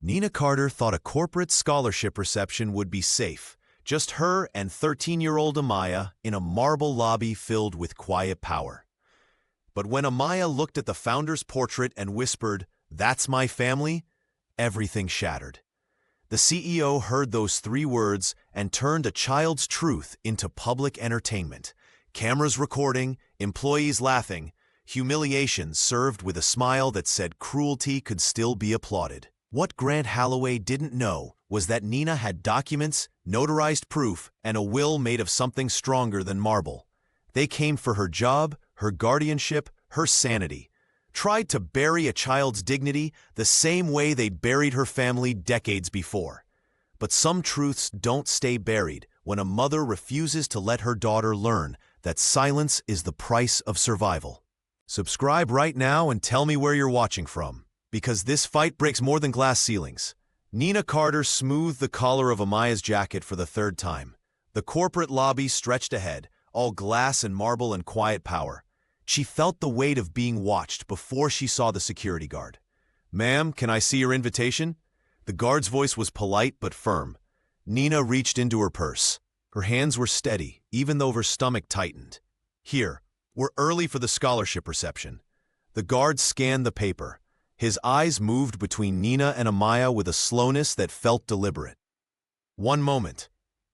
Nina Carter thought a corporate scholarship reception would be safe. Just her and 13-year-old Amaya in a marble lobby filled with quiet power. But when Amaya looked at the founder's portrait and whispered, "That's my family," everything shattered. The CEO heard those 3 words and turned a child's truth into public entertainment. Cameras recording, employees laughing, humiliation served with a smile that said cruelty could still be applauded. What Grant Holloway didn't know was that Nina had documents, notarized proof, and a will made of something stronger than marble. They came for her job, her guardianship, her sanity. Tried to bury a child's dignity the same way they'd buried her family decades before. But some truths don't stay buried when a mother refuses to let her daughter learn that silence is the price of survival. Subscribe right now and tell me where you're watching from, because this fight breaks more than glass ceilings. Nina Carter smoothed the collar of Amaya's jacket for the 3rd time. The corporate lobby stretched ahead, all glass and marble and quiet power. She felt the weight of being watched before she saw the security guard. "Ma'am, can I see your invitation?" The guard's voice was polite but firm. Nina reached into her purse. Her hands were steady, even though her stomach tightened. "Here, we're early for the scholarship reception." The guard scanned the paper. His eyes moved between Nina and Amaya with a slowness that felt deliberate. "One moment."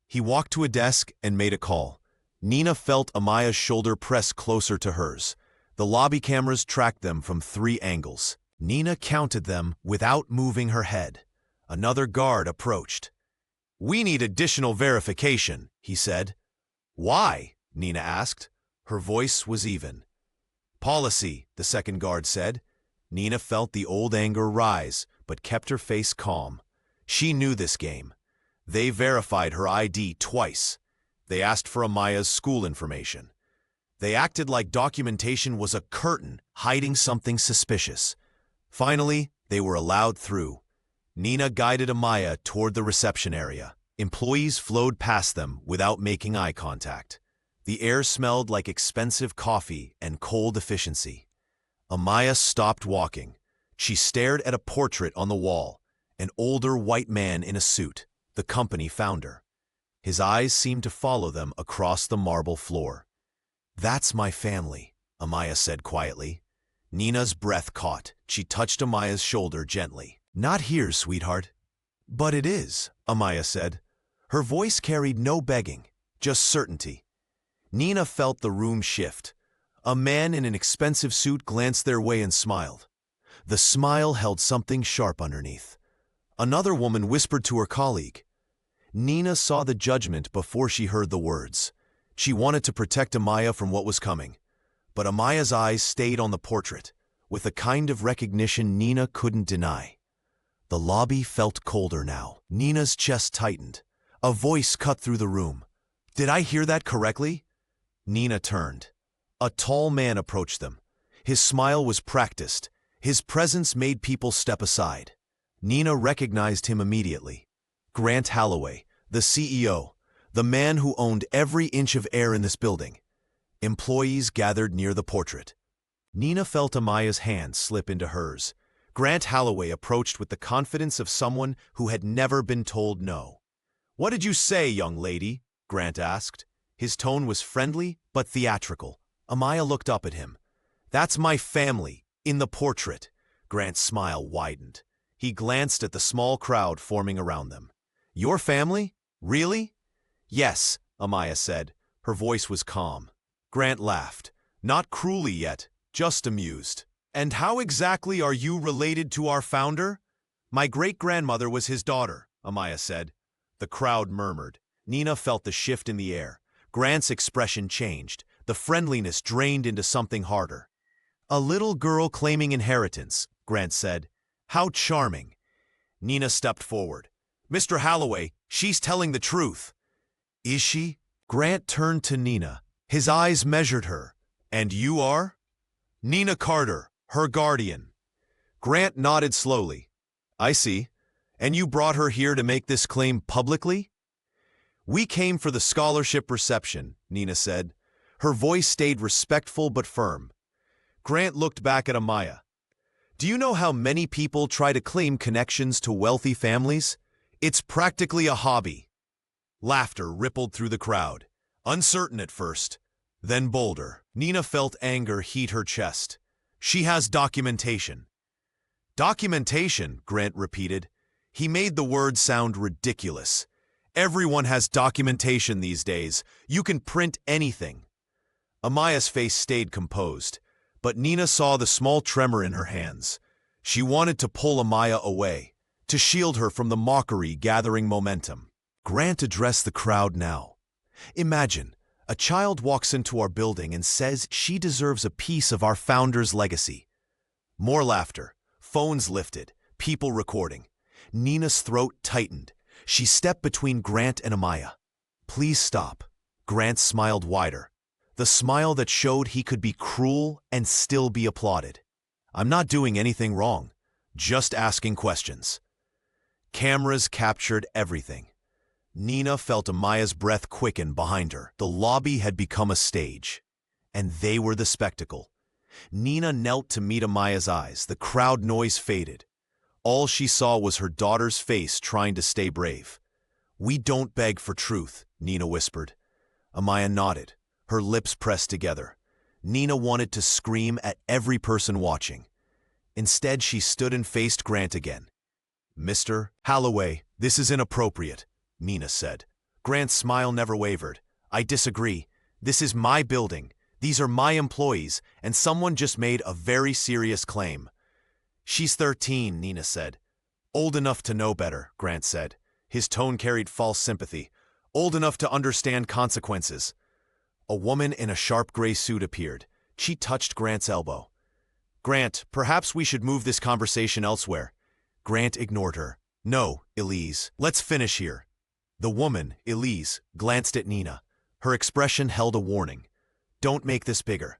He walked to a desk and made a call. Nina felt Amaya's shoulder press closer to hers. The lobby cameras tracked them from 3 angles. Nina counted them without moving her head. Another guard approached. "We need additional verification," he said. "Why?" Nina asked. Her voice was even. "Policy," the second guard said. Nina felt the old anger rise, but kept her face calm. She knew this game. They verified her ID twice. They asked for Amaya's school information. They acted like documentation was a curtain hiding something suspicious. Finally, they were allowed through. Nina guided Amaya toward the reception area. Employees flowed past them without making eye contact. The air smelled like expensive coffee and cold efficiency. Amaya stopped walking. She stared at a portrait on the wall, an older white man in a suit, the company founder. His eyes seemed to follow them across the marble floor. "That's my family," Amaya said quietly. Nina's breath caught. She touched Amaya's shoulder gently. "Not here, sweetheart." "But it is," Amaya said. Her voice carried no begging, just certainty. Nina felt the room shift. A man in an expensive suit glanced their way and smiled. The smile held something sharp underneath. Another woman whispered to her colleague. Nina saw the judgment before she heard the words. She wanted to protect Amaya from what was coming. But Amaya's eyes stayed on the portrait, with a kind of recognition Nina couldn't deny. The lobby felt colder now. Nina's chest tightened. A voice cut through the room. "Did I hear that correctly?" Nina turned. A tall man approached them. His smile was practiced. His presence made people step aside. Nina recognized him immediately. Grant Holloway, the CEO, the man who owned every inch of air in this building. Employees gathered near the portrait. Nina felt Amaya's hand slip into hers. Grant Holloway approached with the confidence of someone who had never been told no. "What did you say, young lady?" Grant asked. His tone was friendly but theatrical. Amaya looked up at him. "That's my family, in the portrait." Grant's smile widened. He glanced at the small crowd forming around them. "Your family? Really?" "Yes," Amaya said. Her voice was calm. Grant laughed. Not cruelly yet, just amused. "And how exactly are you related to our founder?" "My great-grandmother was his daughter," Amaya said. The crowd murmured. Nina felt the shift in the air. Grant's expression changed. The friendliness drained into something harder. "A little girl claiming inheritance," Grant said. "How charming." Nina stepped forward. "Mr. Holloway, she's telling the truth." "Is she?" Grant turned to Nina. His eyes measured her. "And you are?" "Nina Carter, her guardian." Grant nodded slowly. "I see. And you brought her here to make this claim publicly?" "We came for the scholarship reception," Nina said. Her voice stayed respectful but firm. Grant looked back at Amaya. Do you know how many people try to claim connections to wealthy families? It's practically a hobby. Laughter rippled through the crowd, uncertain at first, then bolder. Nina felt anger heat her chest. She has documentation. Documentation, Grant repeated. He made the word sound ridiculous. Everyone has documentation these days. You can print anything. Amaya's face stayed composed, but Nina saw the small tremor in her hands. She wanted to pull Amaya away, to shield her from the mockery gathering momentum. Grant addressed the crowd now. Imagine, a child walks into our building and says she deserves a piece of our founder's legacy. More laughter, phones lifted, people recording. Nina's throat tightened. She stepped between Grant and Amaya. Please stop. Grant smiled wider, the smile that showed he could be cruel and still be applauded. I'm not doing anything wrong, just asking questions. Cameras captured everything. Nina felt Amaya's breath quicken behind her. The lobby had become a stage, and they were the spectacle. Nina knelt to meet Amaya's eyes. The crowd noise faded. All she saw was her daughter's face trying to stay brave. We don't beg for truth, Nina whispered. Amaya nodded, her lips pressed together. Nina wanted to scream at every person watching. Instead, she stood and faced Grant again. Mr. Holloway, this is inappropriate, Nina said. Grant's smile never wavered. I disagree. This is my building. These are my employees, and someone just made a very serious claim. She's 13, Nina said. Old enough to know better, Grant said. His tone carried false sympathy. Old enough to understand consequences. A woman in a sharp gray suit appeared. She touched Grant's elbow. Grant, perhaps we should move this conversation elsewhere. Grant ignored her. No, Elise, let's finish here. The woman, Elise, glanced at Nina. Her expression held a warning. Don't make this bigger.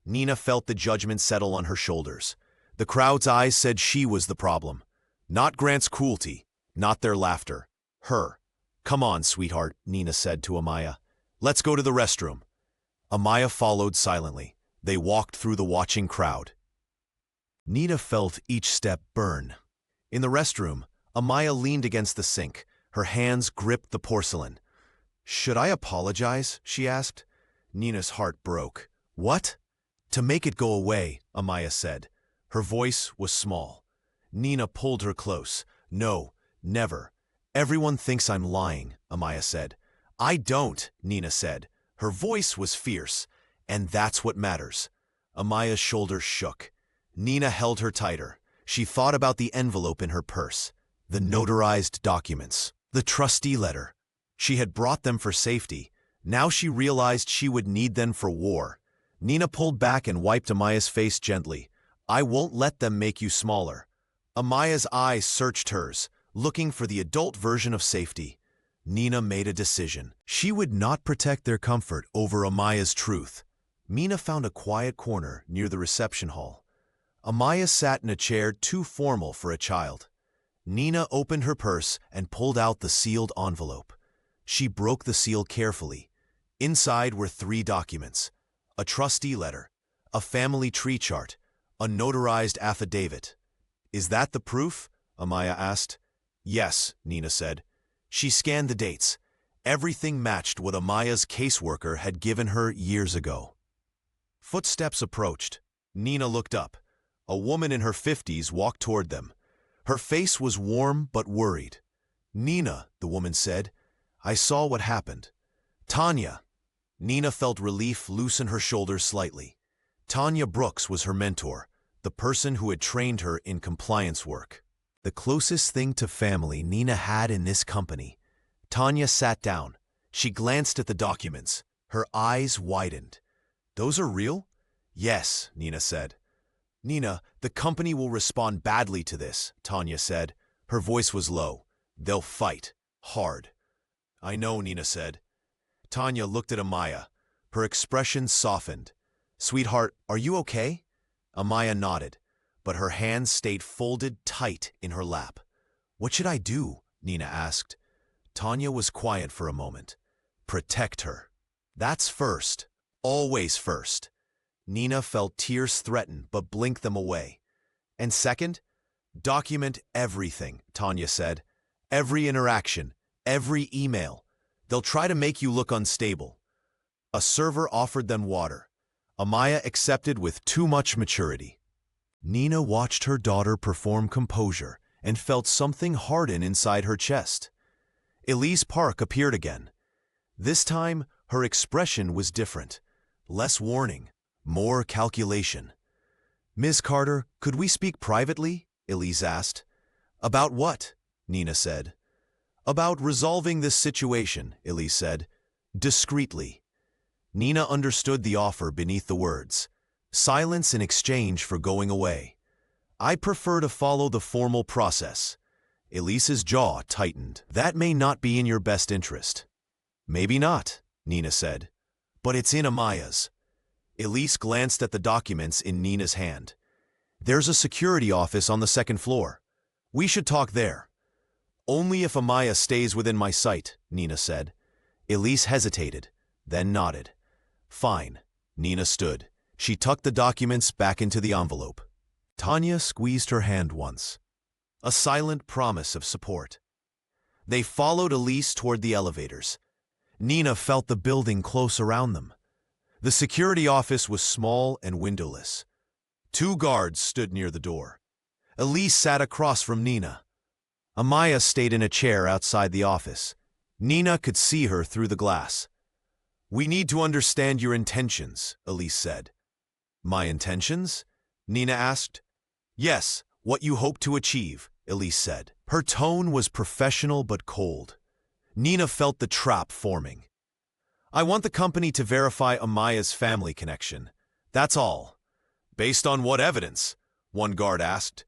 Nina felt the judgment settle on her shoulders. The crowd's eyes said she was the problem. Not Grant's cruelty, not their laughter. Her. Come on, sweetheart, Nina said to Amaya. Let's go to the restroom. Amaya followed silently. They walked through the watching crowd. Nina felt each step burn. In the restroom, Amaya leaned against the sink. Her hands gripped the porcelain. Should I apologize? She asked. Nina's heart broke. What? To make it go away, Amaya said. Her voice was small. Nina pulled her close. No, never. Everyone thinks I'm lying, Amaya said. I don't, Nina said. Her voice was fierce. And that's what matters. Amaya's shoulders shook. Nina held her tighter. She thought about the envelope in her purse. The notarized documents. The trustee letter. She had brought them for safety. Now she realized she would need them for war. Nina pulled back and wiped Amaya's face gently. I won't let them make you smaller. Amaya's eyes searched hers, looking for the adult version of safety. Nina made a decision. She would not protect their comfort over Amaya's truth. Nina found a quiet corner near the reception hall. Amaya sat in a chair too formal for a child. Nina opened her purse and pulled out the sealed envelope. She broke the seal carefully. Inside were 3 documents: a trustee letter, a family tree chart, a notarized affidavit. Is that the proof? Amaya asked. Yes, Nina said. She scanned the dates. Everything matched what Amaya's caseworker had given her years ago. Footsteps approached. Nina looked up. A woman in her 50s walked toward them. Her face was warm but worried. Nina, the woman said, I saw what happened. Tanya. Nina felt relief loosen her shoulders slightly. Tanya Brooks was her mentor, the person who had trained her in compliance work. The closest thing to family Nina had in this company. Tanya sat down. She glanced at the documents. Her eyes widened. Those are real? Yes, Nina said. Nina, the company will respond badly to this, Tanya said. Her voice was low. They'll fight. Hard. I know, Nina said. Tanya looked at Amaya. Her expression softened. Sweetheart, are you okay? Amaya nodded, but her hands stayed folded tight in her lap. What should I do? Nina asked. Tanya was quiet for a moment. Protect her. That's first. Always first. Nina felt tears threaten but blinked them away. And second, document everything, Tanya said. Every interaction, every email. They'll try to make you look unstable. A server offered them water. Amaya accepted with too much maturity. Nina watched her daughter perform composure and felt something harden inside her chest. Elise Park appeared again. This time, her expression was different. Less warning, more calculation. "Ms. Carter, could we speak privately?" Elise asked. "About what?" Nina said. "About resolving this situation," Elise said. "Discreetly." Nina understood the offer beneath the words. Silence in exchange for going away. "I prefer to follow the formal process." Elise's jaw tightened. "That may not be in your best interest." "Maybe not," Nina said. "But it's in Amaya's." Elise glanced at the documents in Nina's hand. "There's a security office on the second floor. We should talk there." "Only if Amaya stays within my sight," Nina said. Elise hesitated, then nodded. "Fine." Nina stood. She tucked the documents back into the envelope. Tanya squeezed her hand once. A silent promise of support. They followed Elise toward the elevators. Nina felt the building close around them. The security office was small and windowless. 2 guards stood near the door. Elise sat across from Nina. Amaya stayed in a chair outside the office. Nina could see her through the glass. "We need to understand your intentions," Elise said. "My intentions?" Nina asked. "Yes, what you hope to achieve," Elise said. Her tone was professional but cold. Nina felt the trap forming. "I want the company to verify Amaya's family connection. That's all." "Based on what evidence?" one guard asked.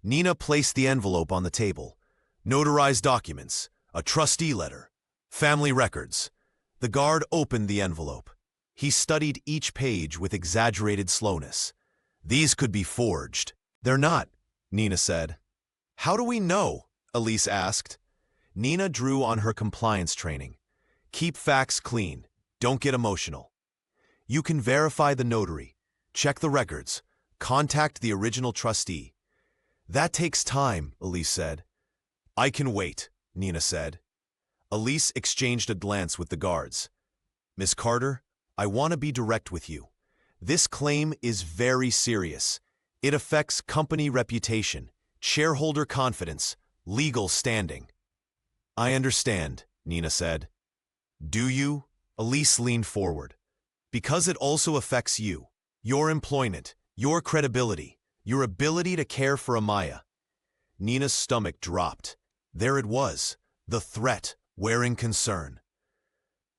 Nina placed the envelope on the table. "Notarized documents, a trustee letter, family records." The guard opened the envelope. He studied each page with exaggerated slowness. "These could be forged." "They're not," Nina said. "How do we know?" Elise asked. Nina drew on her compliance training. "Keep facts clean. Don't get emotional. You can verify the notary, check the records, contact the original trustee." "That takes time," Elise said. "I can wait," Nina said. Elise exchanged a glance with the guards. "Miss Carter, I want to be direct with you. This claim is very serious. It affects company reputation, shareholder confidence, legal standing." "I understand," Nina said. "Do you?" Elise leaned forward. "Because it also affects you, your employment, your credibility, your ability to care for Amaya." Nina's stomach dropped. There it was, the threat, wearing concern.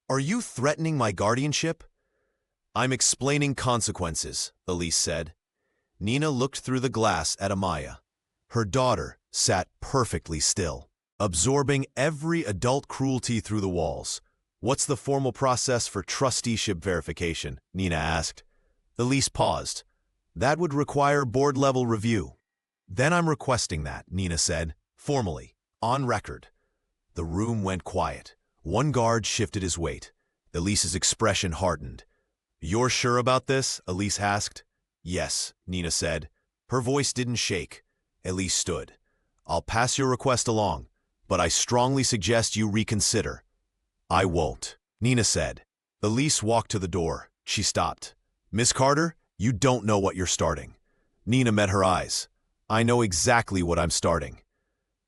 "Are you threatening my guardianship?" "I'm explaining consequences," Elise said. Nina looked through the glass at Amaya. Her daughter sat perfectly still, absorbing every adult cruelty through the walls. "What's the formal process for trusteeship verification?" Nina asked. Elise paused. "That would require board-level review." "Then I'm requesting that," Nina said, formally, on record. The room went quiet. One guard shifted his weight. Elise's expression hardened. "You're sure about this?" Elise asked. "Yes," Nina said. Her voice didn't shake. Elise stood. "I'll pass your request along, but I strongly suggest you reconsider." "I won't," Nina said. Elise walked to the door. She stopped. "Miss Carter, you don't know what you're starting." Nina met her eyes. "I know exactly what I'm starting."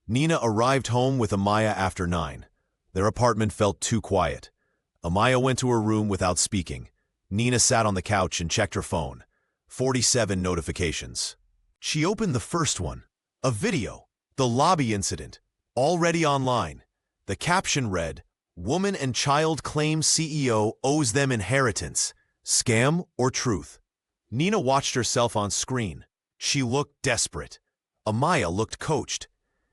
Nina arrived home with Amaya after 9. Their apartment felt too quiet. Amaya went to her room without speaking. Nina sat on the couch and checked her phone. 47 notifications. She opened the first one. A video. The lobby incident. Already online. The caption read, "Woman and child claims CEO owes them inheritance. Scam or truth?" Nina watched herself on screen. She looked desperate. Amaya looked coached.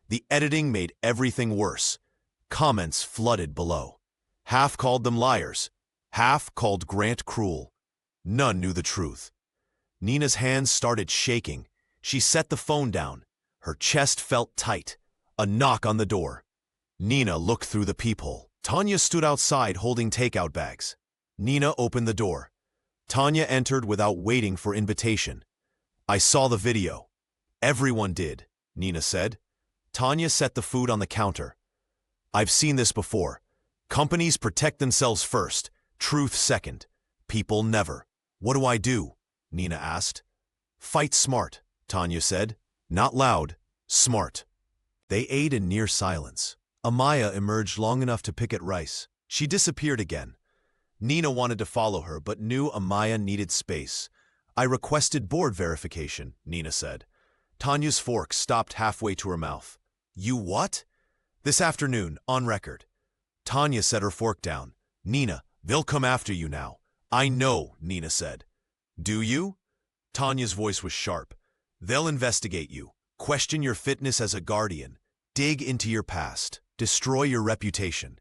The editing made everything worse. Comments flooded below. Half called them liars. Half called Grant cruel. None knew the truth. Nina's hands started shaking. She set the phone down. Her chest felt tight. A knock on the door. Nina looked through the peephole. Tanya stood outside holding takeout bags. Nina opened the door. Tanya entered without waiting for invitation. "I saw the video." Everyone did, Nina said. Tanya set the food on the counter. I've seen this before. Companies protect themselves first, truth second. People never. What do I do? Nina asked. Fight smart, Tanya said. Not loud, smart. They ate in near silence. Amaya emerged long enough to pick at rice. She disappeared again. Nina wanted to follow her, but knew Amaya needed space. I requested board verification, Nina said. Tanya's fork stopped halfway to her mouth. You what? This afternoon, on record. Tanya set her fork down. Nina, they'll come after you now. I know, Nina said. Do you? Tanya's voice was sharp. They'll investigate you, question your fitness as a guardian, dig into your past, destroy your reputation.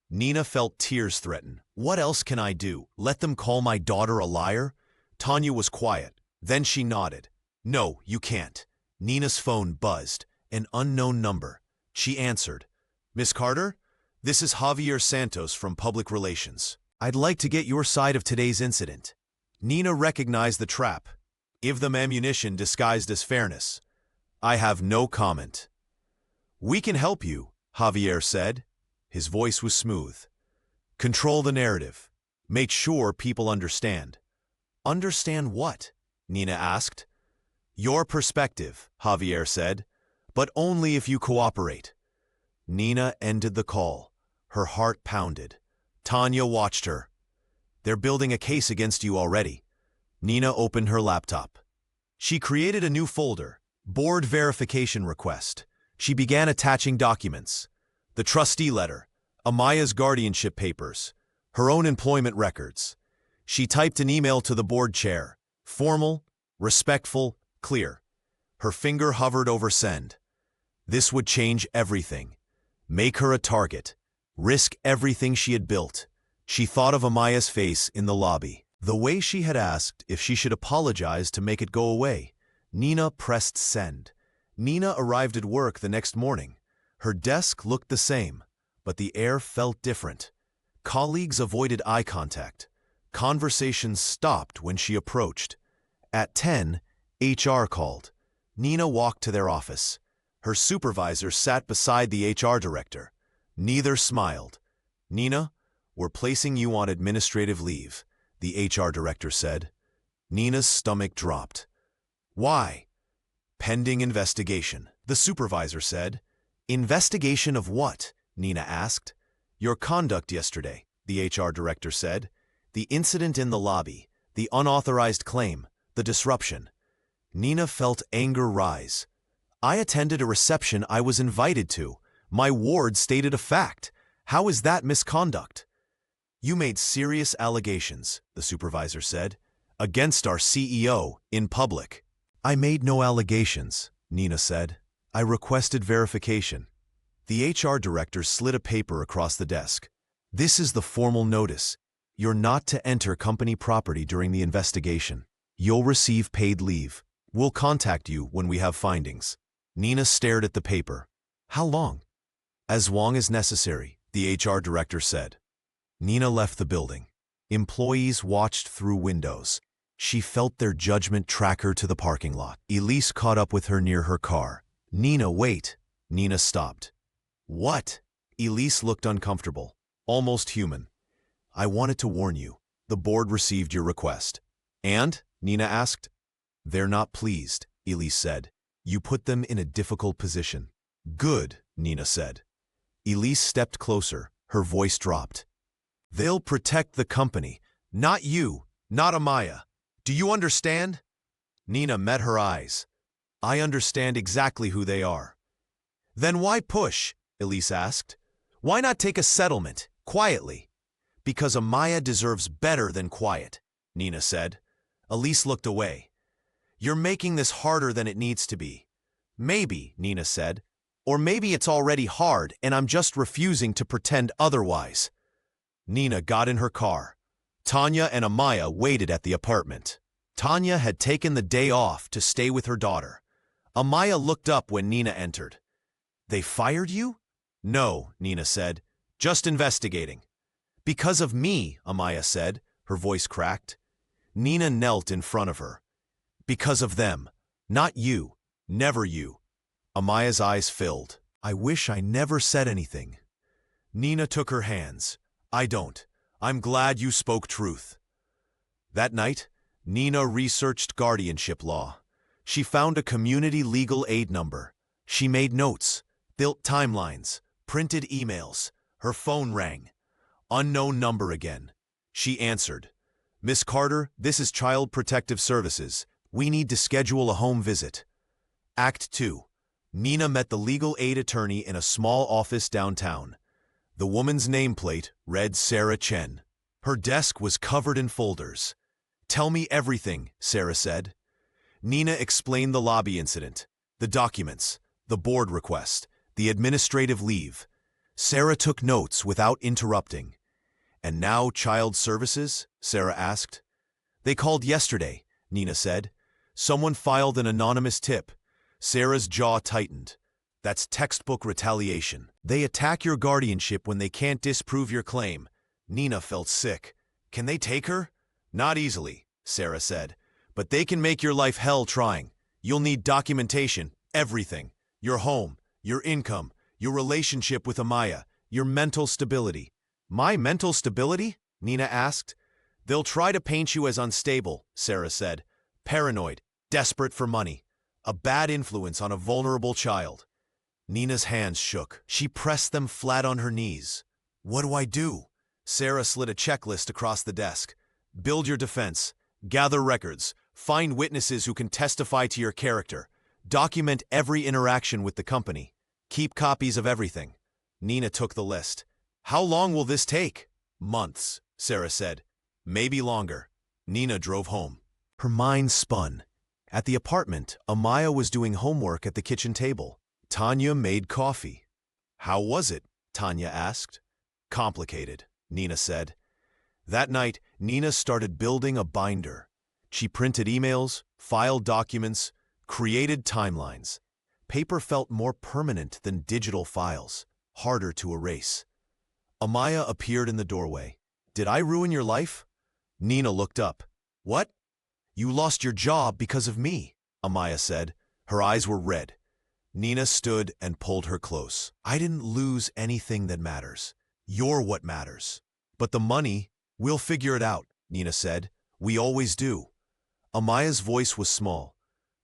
Nina felt tears threaten. What else can I do? Let them call my daughter a liar? Tanya was quiet. Then she nodded. No, you can't. Nina's phone buzzed. An unknown number. She answered. Miss Carter? This is Javier Santos from Public Relations. I'd like to get your side of today's incident. Nina recognized the trap. Give them ammunition disguised as fairness. I have no comment. We can help you, Javier said. His voice was smooth. Control the narrative. Make sure people understand. Understand what? Nina asked. Your perspective, Javier said, but only if you cooperate. Nina ended the call. Her heart pounded. Tanya watched her. They're building a case against you already. Nina opened her laptop. She created a new folder, board verification request. She began attaching documents. The trustee letter, Amaya's guardianship papers, her own employment records. She typed an email to the board chair, formal, respectful, clear. Her finger hovered over send. This would change everything. Make her a target. Risk everything she had built. She thought of Amaya's face in the lobby. The way she had asked if she should apologize to make it go away. Nina pressed send. Nina arrived at work the next morning. Her desk looked the same, but the air felt different. Colleagues avoided eye contact. Conversations stopped when she approached. At 10, HR called. Nina walked to their office. Her supervisor sat beside the HR director. Neither smiled. Nina, we're placing you on administrative leave, the HR director said. Nina's stomach dropped. Why? Pending investigation, the supervisor said. Investigation of what? Nina asked. Your conduct yesterday, the HR director said. The incident in the lobby, the unauthorized claim, the disruption. Nina felt anger rise. I attended a reception I was invited to. My ward stated a fact. How is that misconduct? You made serious allegations, the supervisor said, against our CEO in public. I made no allegations, Nina said. I requested verification. The HR director slid a paper across the desk. This is the formal notice. You're not to enter company property during the investigation. You'll receive paid leave. We'll contact you when we have findings. Nina stared at the paper. How long? As long as necessary, the HR director said. Nina left the building. Employees watched through windows. She felt their judgment track her to the parking lot. Elise caught up with her near her car. Nina, wait. Nina stopped. What? Elise looked uncomfortable, almost human. I wanted to warn you. The board received your request. And? Nina asked. They're not pleased, Elise said. You put them in a difficult position. Good, Nina said. Elise stepped closer. Her voice dropped. They'll protect the company, not you, not Amaya. Do you understand? Nina met her eyes. I understand exactly who they are. Then why push? Elise asked. Why not take a settlement, quietly? Because Amaya deserves better than quiet, Nina said. Elise looked away. You're making this harder than it needs to be. Maybe, Nina said. Or maybe it's already hard and I'm just refusing to pretend otherwise. Nina got in her car. Tanya and Amaya waited at the apartment. Tanya had taken the day off to stay with her daughter. Amaya looked up when Nina entered. They fired you? No, Nina said. Just investigating. Because of me, Amaya said, her voice cracked. Nina knelt in front of her. Because of them, not you. Never you. Amaya's eyes filled. I wish I never said anything. Nina took her hands. I don't. I'm glad you spoke truth. That night, Nina researched guardianship law. She found a community legal aid number. She made notes, built timelines, printed emails. Her phone rang. Unknown number again. She answered. Miss Carter, this is Child Protective Services. We need to schedule a home visit. Act 2. Nina met the legal aid attorney in a small office downtown. The woman's nameplate read Sarah Chen. Her desk was covered in folders. Tell me everything, Sarah said. Nina explained the lobby incident, the documents, the board request, the administrative leave. Sarah took notes without interrupting. And now Child Services? Sarah asked. They called yesterday, Nina said. Someone filed an anonymous tip. Sarah's jaw tightened. That's textbook retaliation. They attack your guardianship when they can't disprove your claim. Nina felt sick. Can they take her? Not easily, Sarah said. But they can make your life hell trying. You'll need documentation, everything. Your home, your income, your relationship with Amaya, your mental stability. My mental stability? Nina asked. They'll try to paint you as unstable, Sarah said. Paranoid, desperate for money. A bad influence on a vulnerable child. Nina's hands shook. She pressed them flat on her knees. What do I do? Sarah slid a checklist across the desk. Build your defense. Gather records. Find witnesses who can testify to your character. Document every interaction with the company. Keep copies of everything. Nina took the list. How long will this take? Months, Sarah said. Maybe longer. Nina drove home. Her mind spun. At the apartment, Amaya was doing homework at the kitchen table. Tanya made coffee. How was it? Tanya asked. Complicated, Nina said. That night, Nina started building a binder. She printed emails, filed documents, created timelines. Paper felt more permanent than digital files, harder to erase. Amaya appeared in the doorway. Did I ruin your life? Nina looked up. What? You lost your job because of me, Amaya said. Her eyes were red. Nina stood and pulled her close. I didn't lose anything that matters. You're what matters. But the money, we'll figure it out, Nina said. We always do. Amaya's voice was small.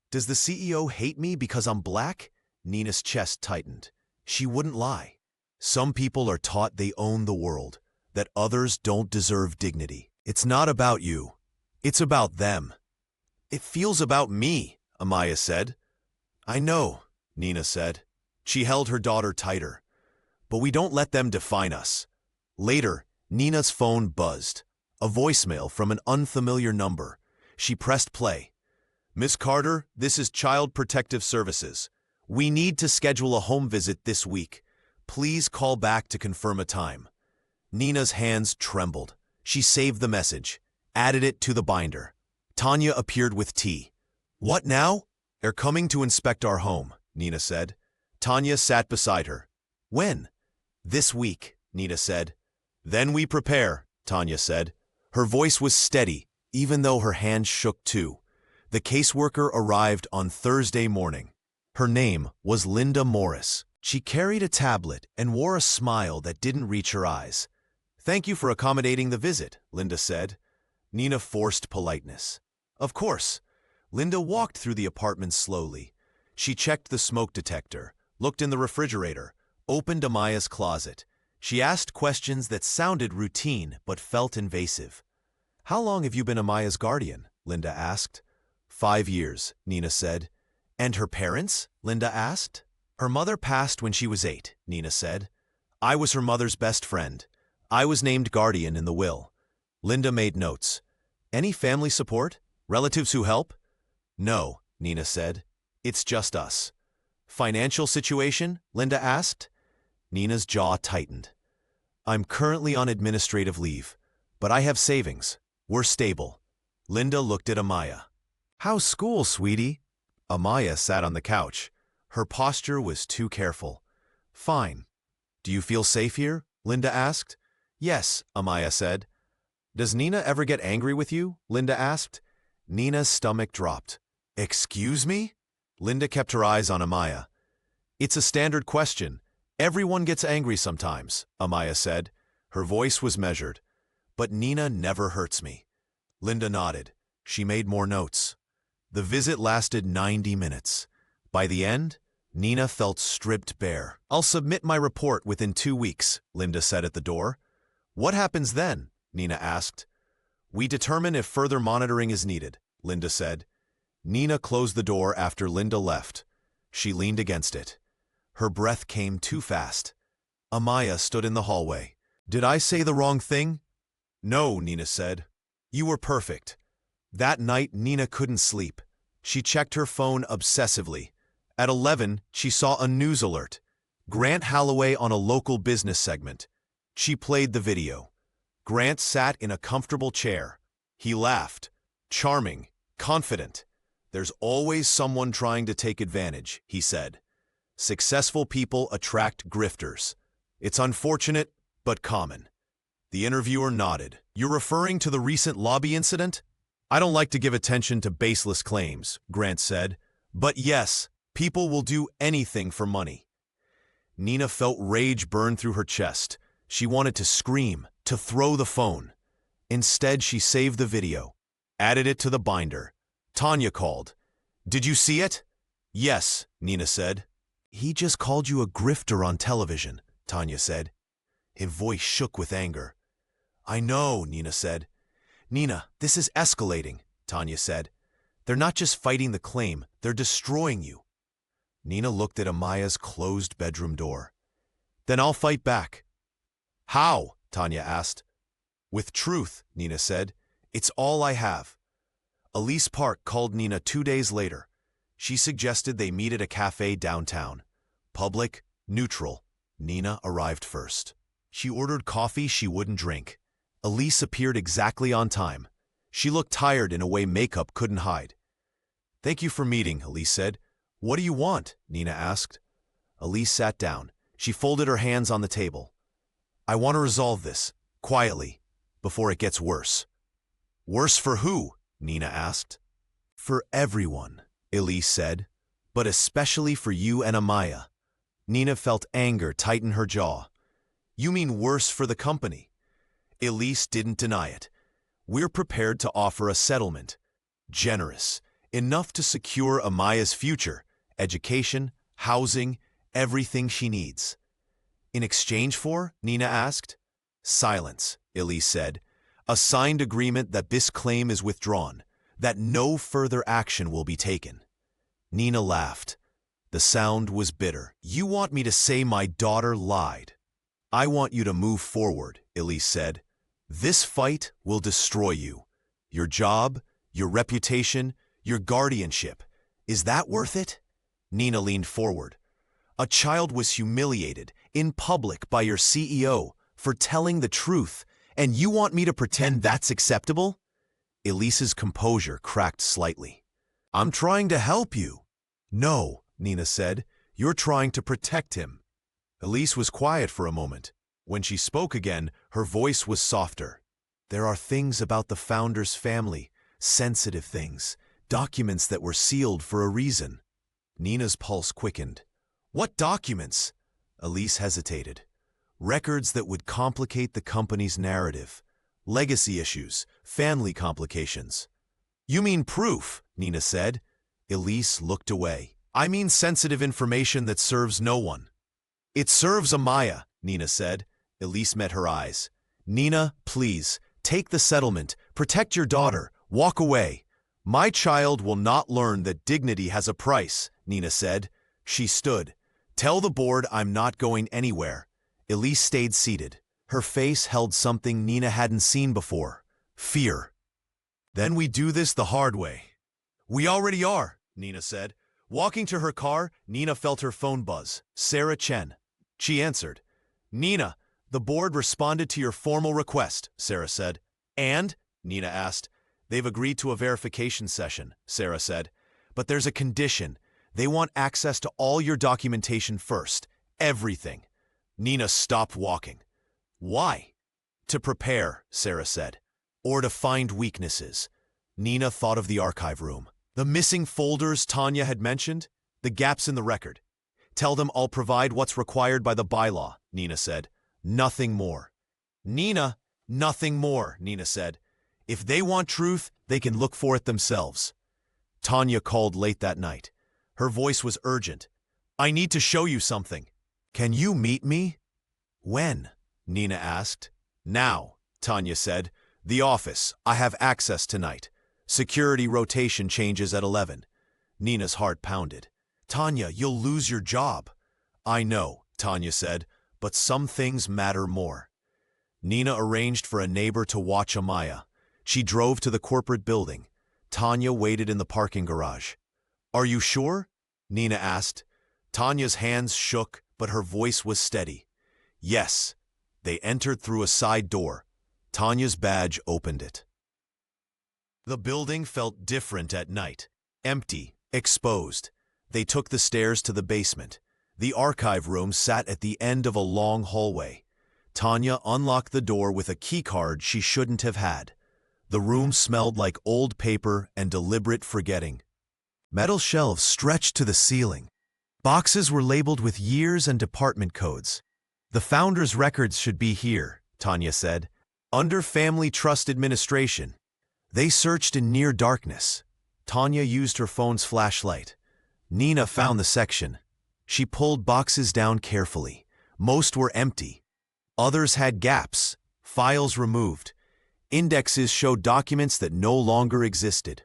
Does the CEO hate me because I'm black? Nina's chest tightened. She wouldn't lie. Some people are taught they own the world, that others don't deserve dignity. It's not about you. It's about them. It feels about me, Amaya said. I know, Nina said. She held her daughter tighter. But we don't let them define us. Later, Nina's phone buzzed. A voicemail from an unfamiliar number. She pressed play. Miss Carter, this is Child Protective Services. We need to schedule a home visit this week. Please call back to confirm a time. Nina's hands trembled. She saved the message, added it to the binder. Tanya appeared with tea. What now? They're coming to inspect our home, Nina said. Tanya sat beside her. When? This week, Nina said. Then we prepare, Tanya said. Her voice was steady, even though her hands shook too. The caseworker arrived on Thursday morning. Her name was Linda Morris. She carried a tablet and wore a smile that didn't reach her eyes. Thank you for accommodating the visit, Linda said. Nina forced politeness. Of course. Linda walked through the apartment slowly. She checked the smoke detector, looked in the refrigerator, opened Amaya's closet. She asked questions that sounded routine but felt invasive. How long have you been Amaya's guardian? Linda asked. 5 years, Nina said. And her parents? Linda asked. Her mother passed when she was 8, Nina said. I was her mother's best friend. I was named guardian in the will. Linda made notes. Any family support? Relatives who help? No, Nina said. It's just us. Financial situation? Linda asked. Nina's jaw tightened. I'm currently on administrative leave, but I have savings. We're stable. Linda looked at Amaya. How's school, sweetie? Amaya sat on the couch. Her posture was too careful. Fine. Do you feel safe here? Linda asked. Yes, Amaya said. Does Nina ever get angry with you? Linda asked. Nina's stomach dropped. Excuse me? Linda kept her eyes on Amaya. It's a standard question. Everyone gets angry sometimes, Amaya said. Her voice was measured. But Nina never hurts me. Linda nodded. She made more notes. The visit lasted 90 minutes. By the end, Nina felt stripped bare. I'll submit my report within 2 weeks, Linda said at the door. What happens then? Nina asked. We determine if further monitoring is needed, Linda said. Nina closed the door after Linda left. She leaned against it. Her breath came too fast. Amaya stood in the hallway. Did I say the wrong thing? No, Nina said. You were perfect. That night, Nina couldn't sleep. She checked her phone obsessively. At 11, she saw a news alert. Grant Holloway on a local business segment. She played the video. Grant sat in a comfortable chair. He laughed. Charming, confident. There's always someone trying to take advantage, he said. Successful people attract grifters. It's unfortunate, but common. The interviewer nodded. You're referring to the recent lobby incident? I don't like to give attention to baseless claims, Grant said. But yes, people will do anything for money. Nina felt rage burn through her chest. She wanted to scream, to throw the phone. Instead, she saved the video, added it to the binder. Tanya called. Did you see it? Yes, Nina said. He just called you a grifter on television, Tanya said. His voice shook with anger. I know, Nina said. Nina, this is escalating, Tanya said. They're not just fighting the claim, they're destroying you. Nina looked at Amaya's closed bedroom door. Then I'll fight back. How? Tanya asked. With truth, Nina said. It's all I have. Elise Park called Nina 2 days later. She suggested they meet at a cafe downtown. Public, neutral. Nina arrived first. She ordered coffee she wouldn't drink. Elise appeared exactly on time. She looked tired in a way makeup couldn't hide. Thank you for meeting, Elise said. What do you want? Nina asked. Elise sat down. She folded her hands on the table. I want to resolve this, quietly, before it gets worse. Worse for who? Nina asked. For everyone, Elise said, but especially for you and Amaya. Nina felt anger tighten her jaw. You mean worse for the company? Elise didn't deny it. We're prepared to offer a settlement. Generous, enough to secure Amaya's future, education, housing, everything she needs. In exchange for? Nina asked. Silence, Elise said. A signed agreement that this claim is withdrawn, that no further action will be taken. Nina laughed. The sound was bitter. You want me to say my daughter lied? I want you to move forward, Elise said. This fight will destroy you. Your job, your reputation, your guardianship. Is that worth it? Nina leaned forward. A child was humiliated in public by your CEO for telling the truth, and you want me to pretend that's acceptable? Elise's composure cracked slightly. I'm trying to help you. No, Nina said. You're trying to protect him. Elise was quiet for a moment. When she spoke again, her voice was softer. There are things about the founder's family, sensitive things, documents that were sealed for a reason. Nina's pulse quickened. What documents? Elise hesitated. Records that would complicate the company's narrative. Legacy issues, family complications. You mean proof, Nina said. Elise looked away. I mean sensitive information that serves no one. It serves Amaya, Nina said. Elise met her eyes. Nina, please, take the settlement. Protect your daughter. Walk away. My child will not learn that dignity has a price, Nina said. She stood. Tell the board I'm not going anywhere. Elise stayed seated. Her face held something Nina hadn't seen before. Fear. Then we do this the hard way. We already are, Nina said. Walking to her car, Nina felt her phone buzz. Sarah Chen. She answered. Nina, the board responded to your formal request, Sarah said. And? Nina asked. They've agreed to a verification session, Sarah said. But there's a condition. They want access to all your documentation first. Everything. Nina stopped walking. Why? To prepare, Sarah said. Or to find weaknesses. Nina thought of the archive room. The missing folders Tanya had mentioned, the gaps in the record. Tell them I'll provide what's required by the bylaw, Nina said. Nothing more. Nina, nothing more, Nina said. If they want truth, they can look for it themselves. Tanya called late that night. Her voice was urgent. I need to show you something. Can you meet me? When? Nina asked. Now, Tanya said. The office. I have access tonight. Security rotation changes at 11. Nina's heart pounded. Tanya, you'll lose your job. I know, Tanya said, but some things matter more. Nina arranged for a neighbor to watch Amaya. She drove to the corporate building. Tanya waited in the parking garage. Are you sure? Nina asked. Tanya's hands shook, but her voice was steady. Yes. They entered through a side door. Tanya's badge opened it. The building felt different at night. Empty, exposed. They took the stairs to the basement. The archive room sat at the end of a long hallway. Tanya unlocked the door with a keycard she shouldn't have had. The room smelled like old paper and deliberate forgetting. Metal shelves stretched to the ceiling. Boxes were labeled with years and department codes. The founder's records should be here, Tanya said. Under Family Trust Administration. They searched in near darkness. Tanya used her phone's flashlight. Nina found the section. She pulled boxes down carefully. Most were empty. Others had gaps, files removed. Indexes showed documents that no longer existed.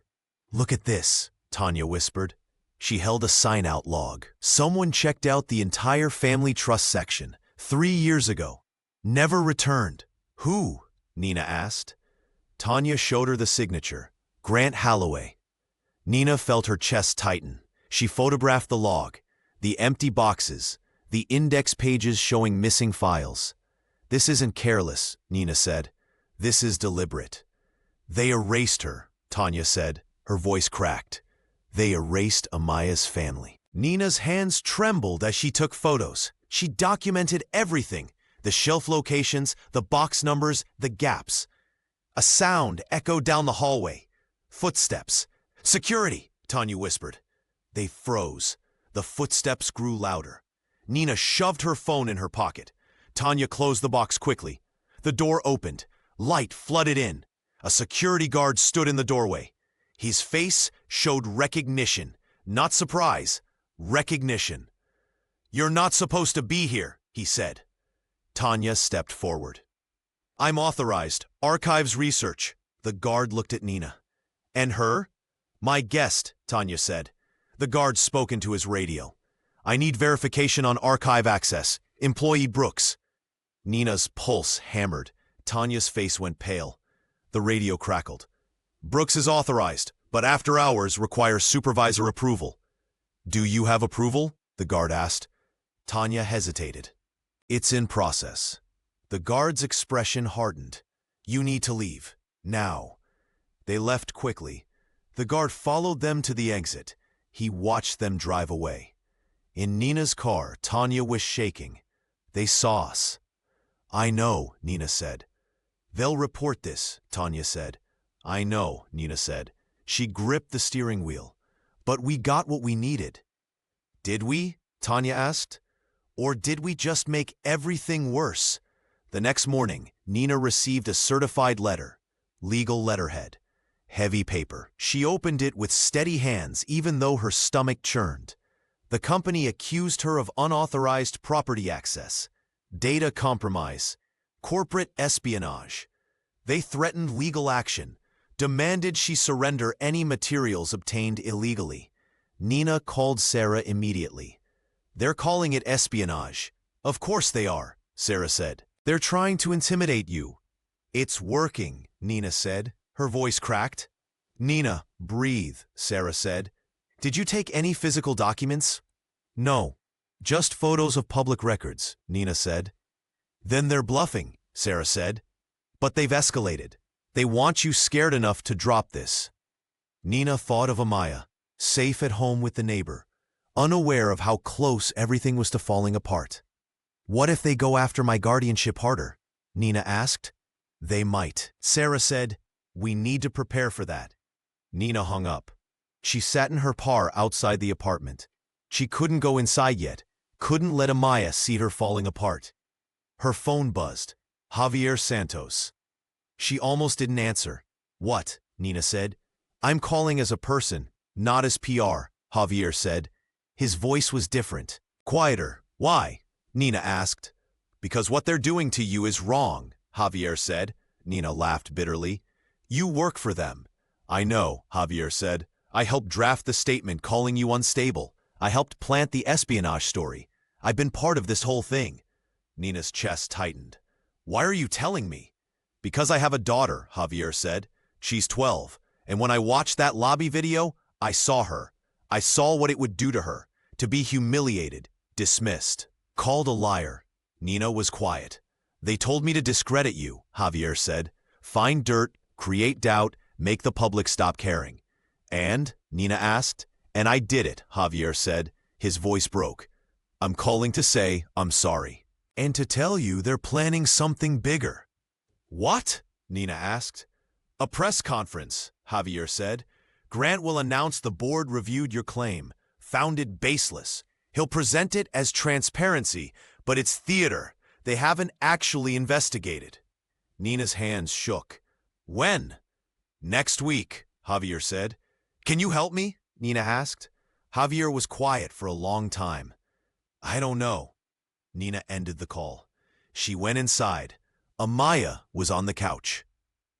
Look at this, Tanya whispered. She held a sign-out log. Someone checked out the entire family trust section 3 years ago. Never returned. Who? Nina asked. Tanya showed her the signature. Grant Holloway. Nina felt her chest tighten. She photographed the log, the empty boxes, the index pages showing missing files. This isn't careless, Nina said. This is deliberate. They erased her, Tanya said. Her voice cracked. They erased Amaya's family. Nina's hands trembled as she took photos. She documented everything. The shelf locations, the box numbers, the gaps. A sound echoed down the hallway. Footsteps. Security, Tanya whispered. They froze. The footsteps grew louder. Nina shoved her phone in her pocket. Tanya closed the box quickly. The door opened. Light flooded in. A security guard stood in the doorway. His face showed recognition, not surprise, recognition. You're not supposed to be here, he said. Tanya stepped forward. I'm authorized. Archives research. The guard looked at Nina. And her? My guest, Tanya said. The guard spoke into his radio. I need verification on archive access. Employee Brooks. Nina's pulse hammered. Tanya's face went pale. The radio crackled. Brooks is authorized, but after hours requires supervisor approval. Do you have approval? The guard asked. Tanya hesitated. It's in process. The guard's expression hardened. You need to leave. Now. They left quickly. The guard followed them to the exit. He watched them drive away. In Nina's car, Tanya was shaking. They saw us. I know, Nina said. They'll report this, Tanya said. I know, Nina said. She gripped the steering wheel. But we got what we needed. Did we? Tanya asked. Or did we just make everything worse? The next morning, Nina received a certified letter. Legal letterhead. Heavy paper. She opened it with steady hands even though her stomach churned. The company accused her of unauthorized property access, data compromise, corporate espionage. They threatened legal action, demanded she surrender any materials obtained illegally. Nina called Sarah immediately. They're calling it espionage. Of course they are, Sarah said. They're trying to intimidate you. It's working, Nina said. Her voice cracked. Nina, breathe, Sarah said. Did you take any physical documents? No. Just photos of public records, Nina said. Then they're bluffing, Sarah said. But they've escalated. They want you scared enough to drop this. Nina thought of Amaya, safe at home with the neighbor, unaware of how close everything was to falling apart. What if they go after my guardianship harder? Nina asked. They might. Sarah said, we need to prepare for that. Nina hung up. She sat in her car outside the apartment. She couldn't go inside yet, couldn't let Amaya see her falling apart. Her phone buzzed. Javier Santos. She almost didn't answer. What? Nina said. I'm calling as a person, not as PR, Javier said. His voice was different, quieter. Why? Nina asked. Because what they're doing to you is wrong, Javier said. Nina laughed bitterly. You work for them. I know, Javier said. I helped draft the statement calling you unstable. I helped plant the espionage story. I've been part of this whole thing. Nina's chest tightened. Why are you telling me? Because I have a daughter, Javier said. She's 12, and when I watched that lobby video, I saw her. I saw what it would do to her, to be humiliated, dismissed, called a liar. Nina was quiet. They told me to discredit you, Javier said. Find dirt, create doubt, make the public stop caring. And? Nina asked. And I did it, Javier said. His voice broke. I'm calling to say I'm sorry. And to tell you they're planning something bigger. What? Nina asked. A press conference, Javier said. Grant will announce the board reviewed your claim, found it baseless. He'll present it as transparency, but it's theater. They haven't actually investigated. Nina's hands shook. When? Next week, Javier said. Can you help me? Nina asked. Javier was quiet for a long time. I don't know. Nina ended the call. She went inside. Amaya was on the couch.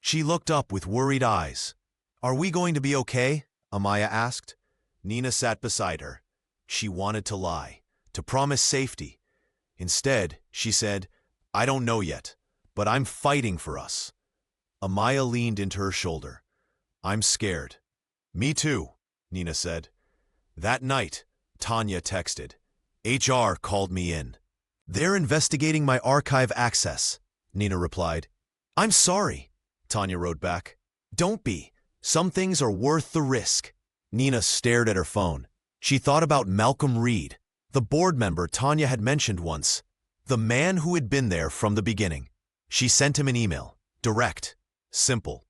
She looked up with worried eyes. Are we going to be okay? Amaya asked. Nina sat beside her. She wanted to lie, to promise safety. Instead, she said, I don't know yet, but I'm fighting for us. Amaya leaned into her shoulder. I'm scared. Me too, Nina said. That night, Tanya texted. HR called me in. They're investigating my archive access, Nina replied. I'm sorry, Tanya wrote back. Don't be. Some things are worth the risk. Nina stared at her phone. She thought about Malcolm Reed, the board member Tanya had mentioned once, the man who had been there from the beginning. She sent him an email, direct, simple.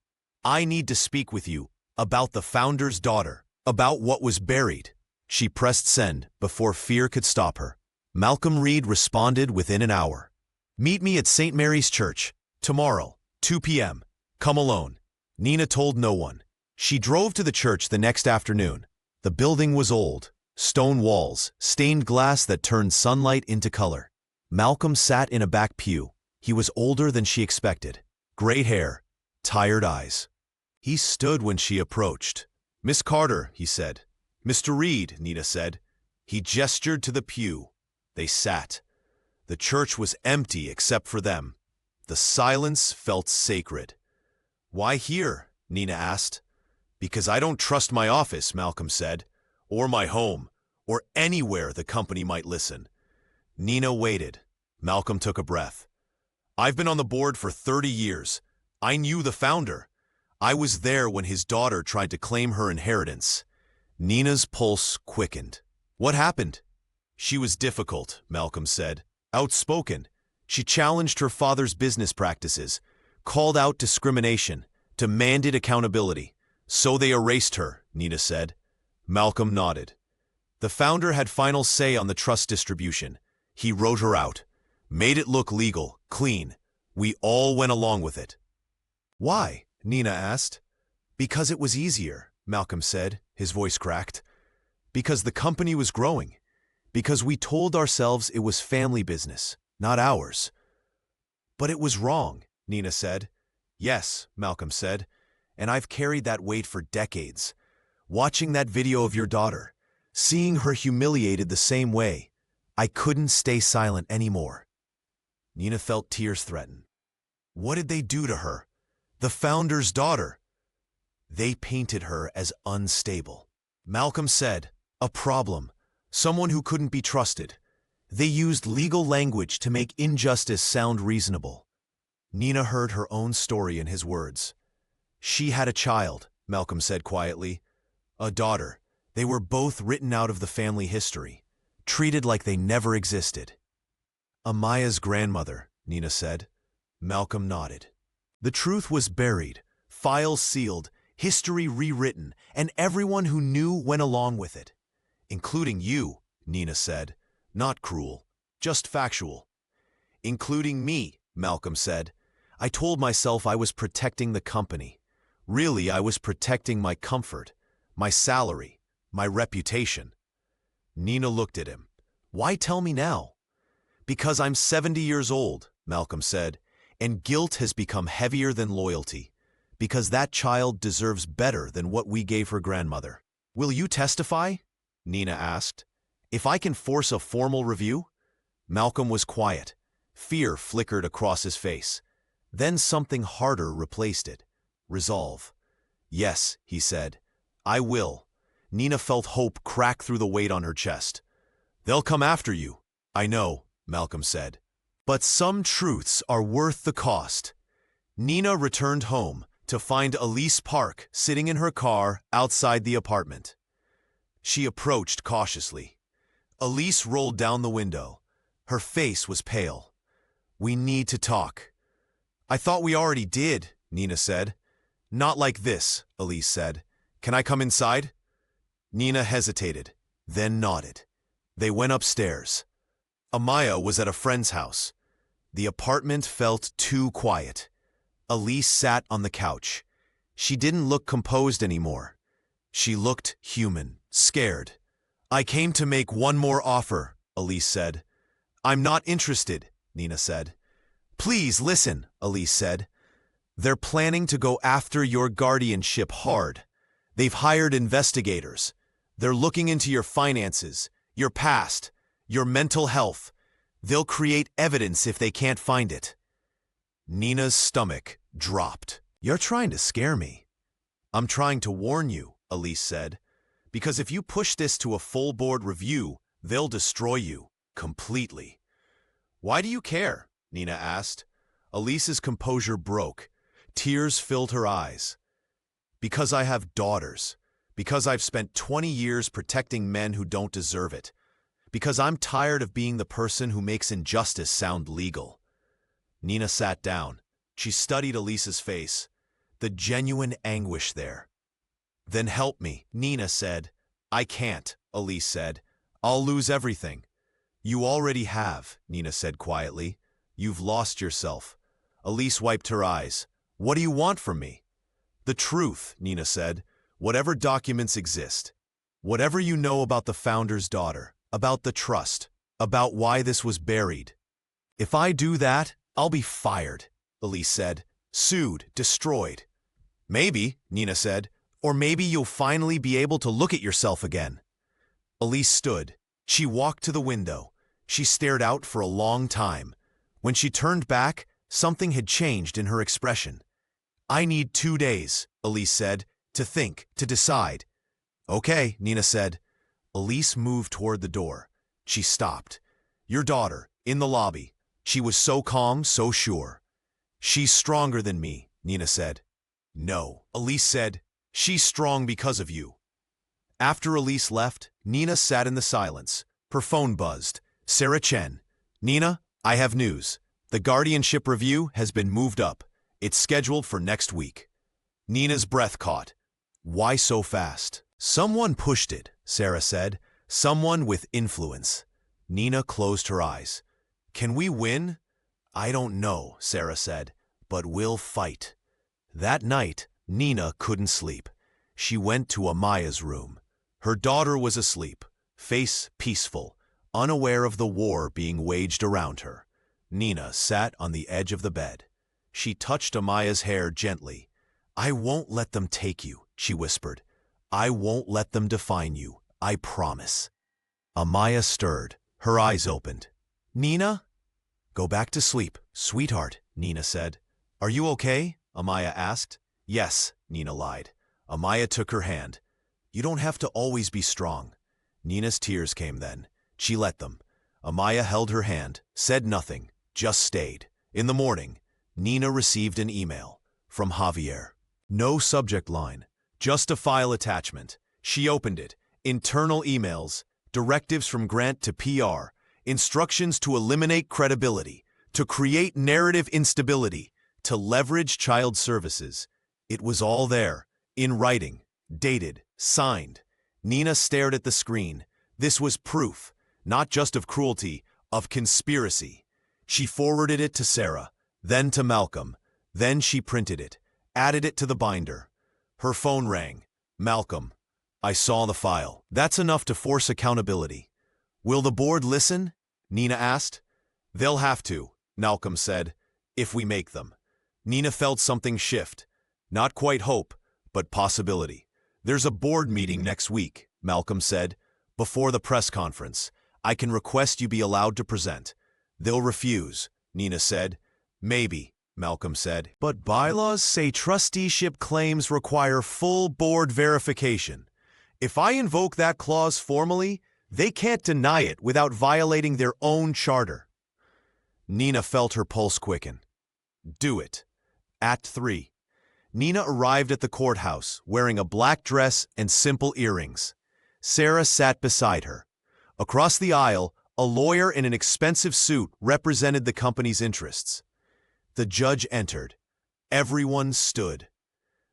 I need to speak with you about the founder's daughter, about what was buried. She pressed send before fear could stop her. Malcolm Reed responded within an hour. Meet me at St. Mary's Church, tomorrow, 2 p.m. Come alone. Nina told no one. She drove to the church the next afternoon. The building was old, stone walls, stained glass that turned sunlight into color. Malcolm sat in a back pew. He was older than she expected. Gray hair, tired eyes. He stood when she approached. Miss Carter, he said. Mr. Reed, Nina said. He gestured to the pew. They sat. The church was empty except for them. The silence felt sacred. Why here? Nina asked. Because I don't trust my office, Malcolm said, or my home, or anywhere the company might listen. Nina waited. Malcolm took a breath. I've been on the board for 30 years. I knew the founder. I was there when his daughter tried to claim her inheritance. Nina's pulse quickened. What happened? She was difficult, Malcolm said. Outspoken. She challenged her father's business practices, called out discrimination, demanded accountability. So they erased her, Nina said. Malcolm nodded. The founder had final say on the trust distribution. He wrote her out, made it look legal, clean. We all went along with it. Why? Nina asked. Because it was easier, Malcolm said, his voice cracked. Because the company was growing. Because we told ourselves it was family business, not ours. But it was wrong, Nina said. Yes, Malcolm said. And I've carried that weight for decades. Watching that video of your daughter, seeing her humiliated the same way, I couldn't stay silent anymore. Nina felt tears threaten. What did they do to her? The founder's daughter. They painted her as unstable. Malcolm said, a problem, someone who couldn't be trusted. They used legal language to make injustice sound reasonable. Nina heard her own story in his words. She had a child, Malcolm said quietly. A daughter. They were both written out of the family history, treated like they never existed. Amaya's grandmother, Nina said. Malcolm nodded. The truth was buried, files sealed, history rewritten, and everyone who knew went along with it. Including you, Nina said. Not cruel, just factual. Including me, Malcolm said. I told myself I was protecting the company. Really, I was protecting my comfort, my salary, my reputation. Nina looked at him. Why tell me now? Because I'm 70 years old, Malcolm said, and guilt has become heavier than loyalty. Because that child deserves better than what we gave her grandmother. Will you testify? Nina asked. If I can force a formal review? Malcolm was quiet. Fear flickered across his face. Then something harder replaced it. Resolve. Yes, he said. I will. Nina felt hope crack through the weight on her chest. They'll come after you. I know, Malcolm said. But some truths are worth the cost. Nina returned home to find Elise Park sitting in her car outside the apartment. She approached cautiously. Elise rolled down the window. Her face was pale. We need to talk. I thought we already did, Nina said. Not like this, Elise said. Can I come inside? Nina hesitated, then nodded. They went upstairs. Amaya was at a friend's house. The apartment felt too quiet. Elise sat on the couch. She didn't look composed anymore. She looked human, scared. I came to make one more offer, Elise said. I'm not interested, Nina said. Please listen, Elise said. They're planning to go after your guardianship hard. They've hired investigators. They're looking into your finances, your past, your mental health. They'll create evidence if they can't find it. Nina's stomach dropped. You're trying to scare me. I'm trying to warn you, Elise said. Because if you push this to a full board review, they'll destroy you completely. Why do you care? Nina asked. Elise's composure broke. Tears filled her eyes. Because I have daughters. Because I've spent 20 years protecting men who don't deserve it. Because I'm tired of being the person who makes injustice sound legal. Nina sat down. She studied Elise's face. The genuine anguish there. Then help me, Nina said. I can't, Elise said. I'll lose everything. You already have, Nina said quietly. You've lost yourself. Elise wiped her eyes. What do you want from me? The truth, Nina said. Whatever documents exist. Whatever you know about the founder's daughter. About the trust. About why this was buried. If I do that, I'll be fired, Elise said. Sued, destroyed. Maybe, Nina said. Or maybe you'll finally be able to look at yourself again. Elise stood. She walked to the window. She stared out for a long time. When she turned back, something had changed in her expression. I need 2 days, Elise said, to think, to decide. Okay, Nina said. Elise moved toward the door. She stopped. Your daughter, in the lobby. She was so calm, so sure. She's stronger than me, Nina said. No, Elise said. She's strong because of you. After Elise left, Nina sat in the silence. Her phone buzzed. Sarah Chen. Nina, I have news. The guardianship review has been moved up. It's scheduled for next week. Nina's breath caught. Why so fast? Someone pushed it, Sarah said. Someone with influence. Nina closed her eyes. Can we win? I don't know, Sarah said, but we'll fight. That night, Nina couldn't sleep. She went to Amaya's room. Her daughter was asleep, face peaceful, unaware of the war being waged around her. Nina sat on the edge of the bed. She touched Amaya's hair gently. I won't let them take you, she whispered. I won't let them define you, I promise. Amaya stirred. Her eyes opened. Nina? Go back to sleep, sweetheart, Nina said. Are you okay? Amaya asked. Yes, Nina lied. Amaya took her hand. You don't have to always be strong. Nina's tears came then. She let them. Amaya held her hand, said nothing, just stayed. In the morning, Nina received an email from Javier. No subject line, just a file attachment. She opened it. Internal emails, directives from Grant to PR, instructions to eliminate credibility, to create narrative instability, to leverage child services. It was all there, In writing, dated, signed. Nina stared at the screen. This was proof, not just of cruelty, of conspiracy. She forwarded it to Sarah, then to Malcolm. Then she printed it, added it to the binder. Her phone rang. Malcolm, I saw the file. That's enough to force accountability. Will the board listen? Nina asked. They'll have to, Malcolm said, if we make them. Nina felt something shift. Not quite hope, but possibility. There's a board meeting next week, Malcolm said, before the press conference. I can request you be allowed to present. They'll refuse, Nina said. Maybe, Malcolm said. But bylaws say trusteeship claims require full board verification. If I invoke that clause formally, they can't deny it without violating their own charter. Nina felt her pulse quicken. Do it. Act 3. Nina arrived at the courthouse wearing a black dress and simple earrings. Sarah sat beside her. Across the aisle, a lawyer in an expensive suit represented the company's interests. The judge entered. Everyone stood.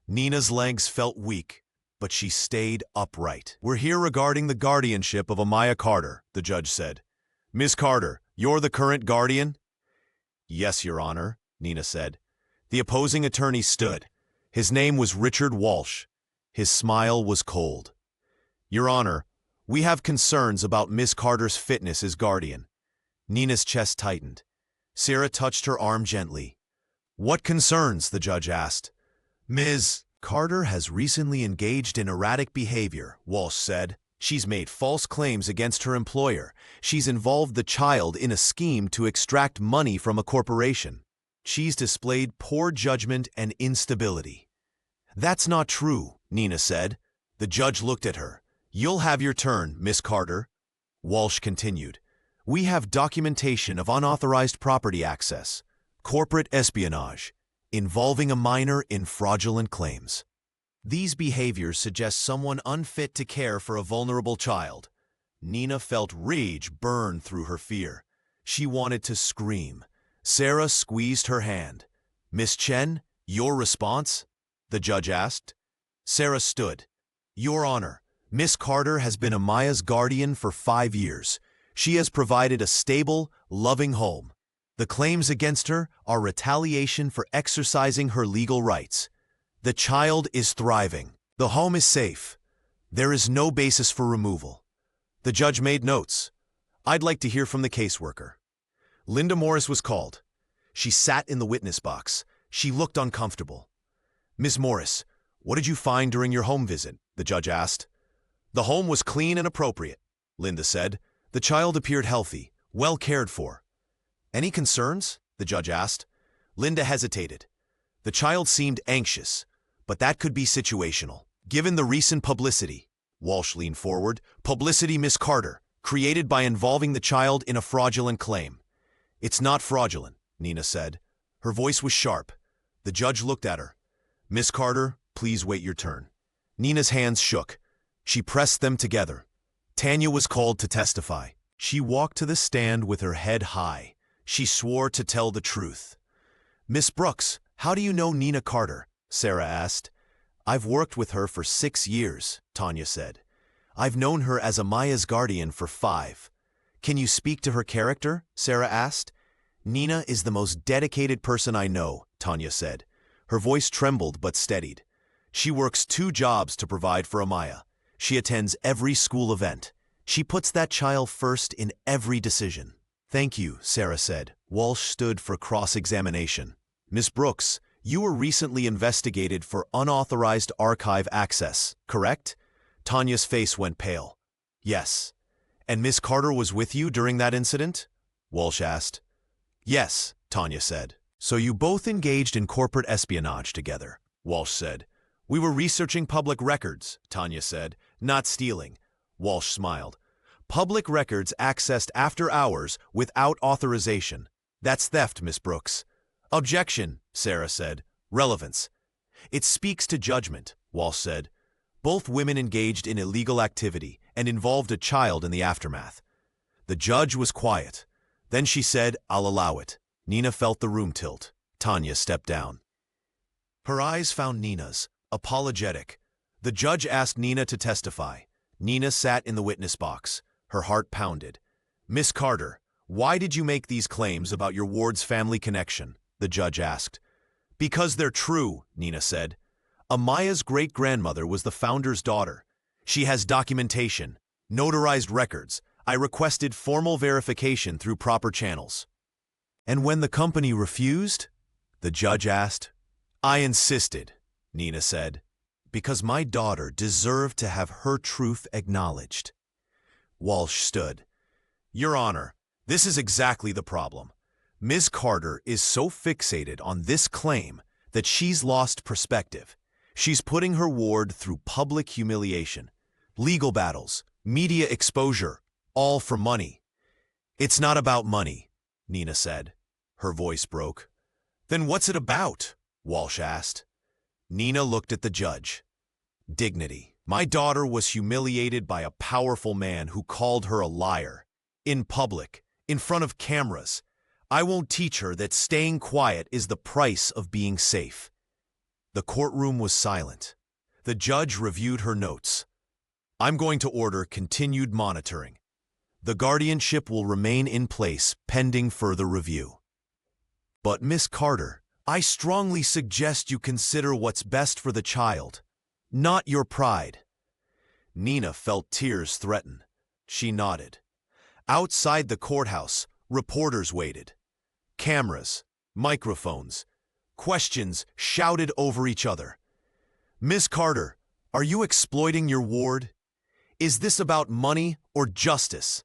Nina's legs felt weak, but she stayed upright. We're here regarding the guardianship of Amaya Carter, the judge said. Miss Carter, you're the current guardian? Yes, Your Honor, Nina said. The opposing attorney stood. His name was Richard Walsh. His smile was cold. Your Honor, we have concerns about Miss Carter's fitness as guardian. Nina's chest tightened. Sarah touched her arm gently. What concerns? The judge asked. Ms. Carter has recently engaged in erratic behavior, Walsh said. She's made false claims against her employer. She's involved the child in a scheme to extract money from a corporation. She's displayed poor judgment and instability. That's not true, Nina said. The judge looked at her. You'll have your turn, Miss Carter. Walsh continued. We have documentation of unauthorized property access, corporate espionage, involving a minor in fraudulent claims. These behaviors suggest someone unfit to care for a vulnerable child. Nina felt rage burn through her fear. She wanted to scream. Sarah squeezed her hand. Miss Chen, your response? The judge asked. Sarah stood. Your Honor, Miss Carter has been Amaya's guardian for 5 years. She has provided a stable, loving home. The claims against her are retaliation for exercising her legal rights. The child is thriving. The home is safe. There is no basis for removal. The judge made notes. I'd like to hear from the caseworker. Linda Morris was called. She sat in the witness box. She looked uncomfortable. Ms. Morris, what did you find during your home visit? The judge asked. The home was clean and appropriate, Linda said. The child appeared healthy, well cared for. Any concerns? The judge asked. Linda hesitated. The child seemed anxious, but that could be situational. Given the recent publicity, Walsh leaned forward, publicity, Miss Carter, created by involving the child in a fraudulent claim. It's not fraudulent, Nina said. Her voice was sharp. The judge looked at her. Miss Carter, please wait your turn. Nina's hands shook. She pressed them together. Tanya was called to testify. She walked to the stand with her head high. She swore to tell the truth. Miss Brooks, how do you know Nina Carter? Sarah asked. I've worked with her for 6 years, Tanya said. I've known her as Amaya's guardian for 5. Can you speak to her character? Sarah asked. Nina is the most dedicated person I know, Tanya said. Her voice trembled but steadied. She works 2 jobs to provide for Amaya. She attends every school event. She puts that child first in every decision. Thank you, Sarah said. Walsh stood for cross-examination. Miss Brooks, you were recently investigated for unauthorized archive access, correct? Tanya's face went pale. Yes. And Miss Carter was with you during that incident? Walsh asked. Yes, Tanya said. So you both engaged in corporate espionage together, Walsh said. We were researching public records, Tanya said, not stealing. Walsh smiled. Public records accessed after hours without authorization. That's theft, Miss Brooks. Objection, Sarah said. Relevance. It speaks to judgment, Walsh said. Both women engaged in illegal activity and involved a child in the aftermath. The judge was quiet. Then she said, I'll allow it. Nina felt the room tilt. Tanya stepped down. Her eyes found Nina's, apologetic. The judge asked Nina to testify. Nina sat in the witness box. Her heart pounded. "Miss Carter, why did you make these claims about your ward's family connection?" the judge asked. "Because they're true," Nina said. "Amaya's great-grandmother was the founder's daughter. She has documentation, notarized records. I requested formal verification through proper channels." "And when the company refused?" the judge asked. "I insisted," Nina said, "because my daughter deserved to have her truth acknowledged." Walsh stood. "Your Honor, this is exactly the problem. Ms. Carter is so fixated on this claim that she's lost perspective. She's putting her ward through public humiliation, legal battles, media exposure, all for money." "It's not about money," Nina said. Her voice broke. "Then what's it about?" Walsh asked. Nina looked at the judge. "Dignity. My daughter was humiliated by a powerful man who called her a liar. In public, in front of cameras. I won't teach her that staying quiet is the price of being safe." The courtroom was silent. The judge reviewed her notes. "I'm going to order continued monitoring. The guardianship will remain in place pending further review." "But Miss Carter, I strongly suggest you consider what's best for the child, not your pride." Nina felt tears threaten. She nodded. Outside the courthouse, reporters waited. Cameras, microphones, questions shouted over each other. "Miss Carter, are you exploiting your ward? Is this about money or justice?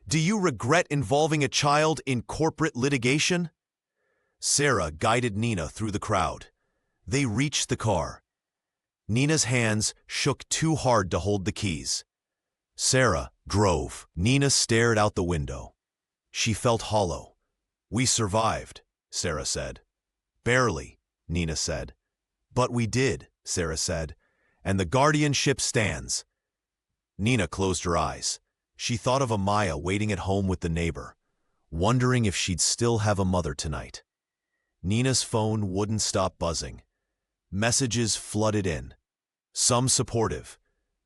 Do you regret involving a child in corporate litigation?" Sarah guided Nina through the crowd. They reached the car. Nina's hands shook too hard to hold the keys. Sarah drove. Nina stared out the window. She felt hollow. "We survived," Sarah said. "Barely," Nina said. "But we did," Sarah said, "and the guardianship stands." Nina closed her eyes. She thought of Amaya waiting at home with the neighbor, wondering if she'd still have a mother tonight. Nina's phone wouldn't stop buzzing. Messages flooded in. Some supportive,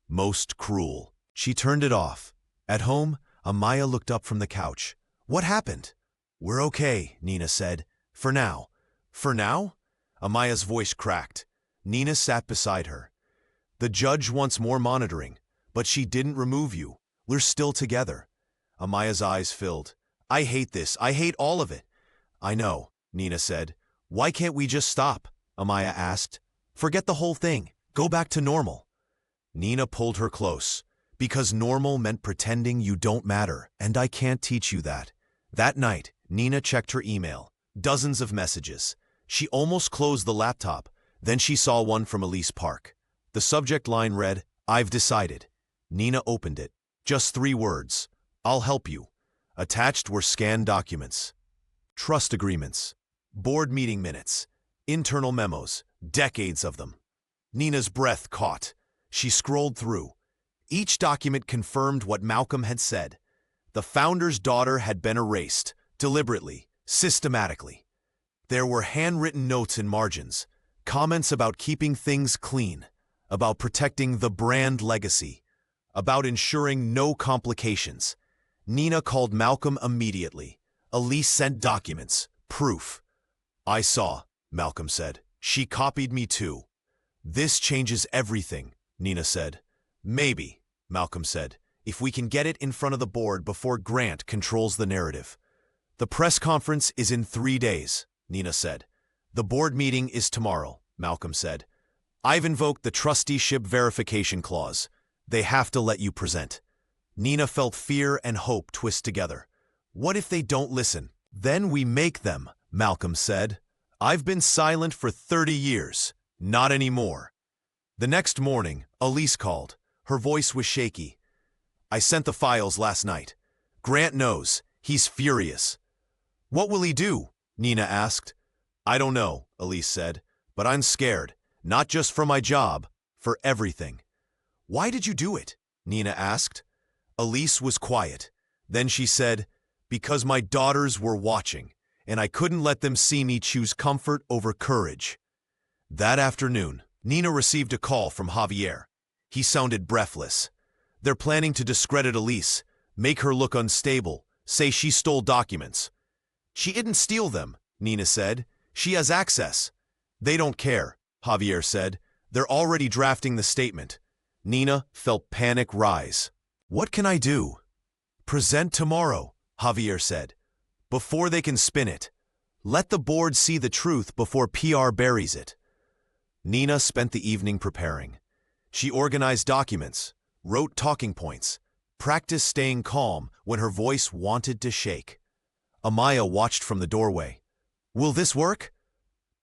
most cruel. She turned it off. At home, Amaya looked up from the couch. "What happened?" "We're okay," Nina said. "For now." "For now?" Amaya's voice cracked. Nina sat beside her. "The judge wants more monitoring, but she didn't remove you. We're still together." Amaya's eyes filled. "I hate this. I hate all of it." "I know," Nina said. "Why can't we just stop?" Amaya asked. "Forget the whole thing. Go back to normal." Nina pulled her close. "Because normal meant pretending you don't matter, and I can't teach you that." That night, Nina checked her email. Dozens of messages. She almost closed the laptop. Then she saw one from Elise Park. The subject line read, "I've decided." Nina opened it. Just 3 words. "I'll help you." Attached were scanned documents. Trust agreements. Board meeting minutes. Internal memos. Decades of them. Nina's breath caught. She scrolled through. Each document confirmed what Malcolm had said. The founder's daughter had been erased, deliberately, systematically. There were handwritten notes in margins, comments about keeping things clean, about protecting the brand legacy, about ensuring no complications. Nina called Malcolm immediately. Elise sent documents, proof. "I saw," Malcolm said. "She copied me too." "This changes everything," Nina said. "Maybe," Malcolm said, "if we can get it in front of the board before Grant controls the narrative." "The press conference is in 3 days," Nina said. "The board meeting is tomorrow," Malcolm said. "I've invoked the trusteeship verification clause. They have to let you present." Nina felt fear and hope twist together. "What if they don't listen?" "Then we make them," Malcolm said. "I've been silent for 30 years. Not anymore." The next morning, Elise called. Her voice was shaky. "I sent the files last night. Grant knows. He's furious." "What will he do?" Nina asked. "I don't know," Elise said, "but I'm scared. Not just for my job, for everything." "Why did you do it?" Nina asked. Elise was quiet. Then she said, "Because my daughters were watching, and I couldn't let them see me choose comfort over courage." That afternoon, Nina received a call from Javier. He sounded breathless. They're planning to discredit Elise, make her look unstable, say she stole documents. She didn't steal them, Nina said. She has access. They don't care, Javier said. They're already drafting the statement. Nina felt panic rise. What can I do? Present tomorrow, Javier said. Before they can spin it. Let the board see the truth before PR buries it. Nina spent the evening preparing. She organized documents, wrote talking points, practiced staying calm when her voice wanted to shake. Amaya watched from the doorway. Will this work?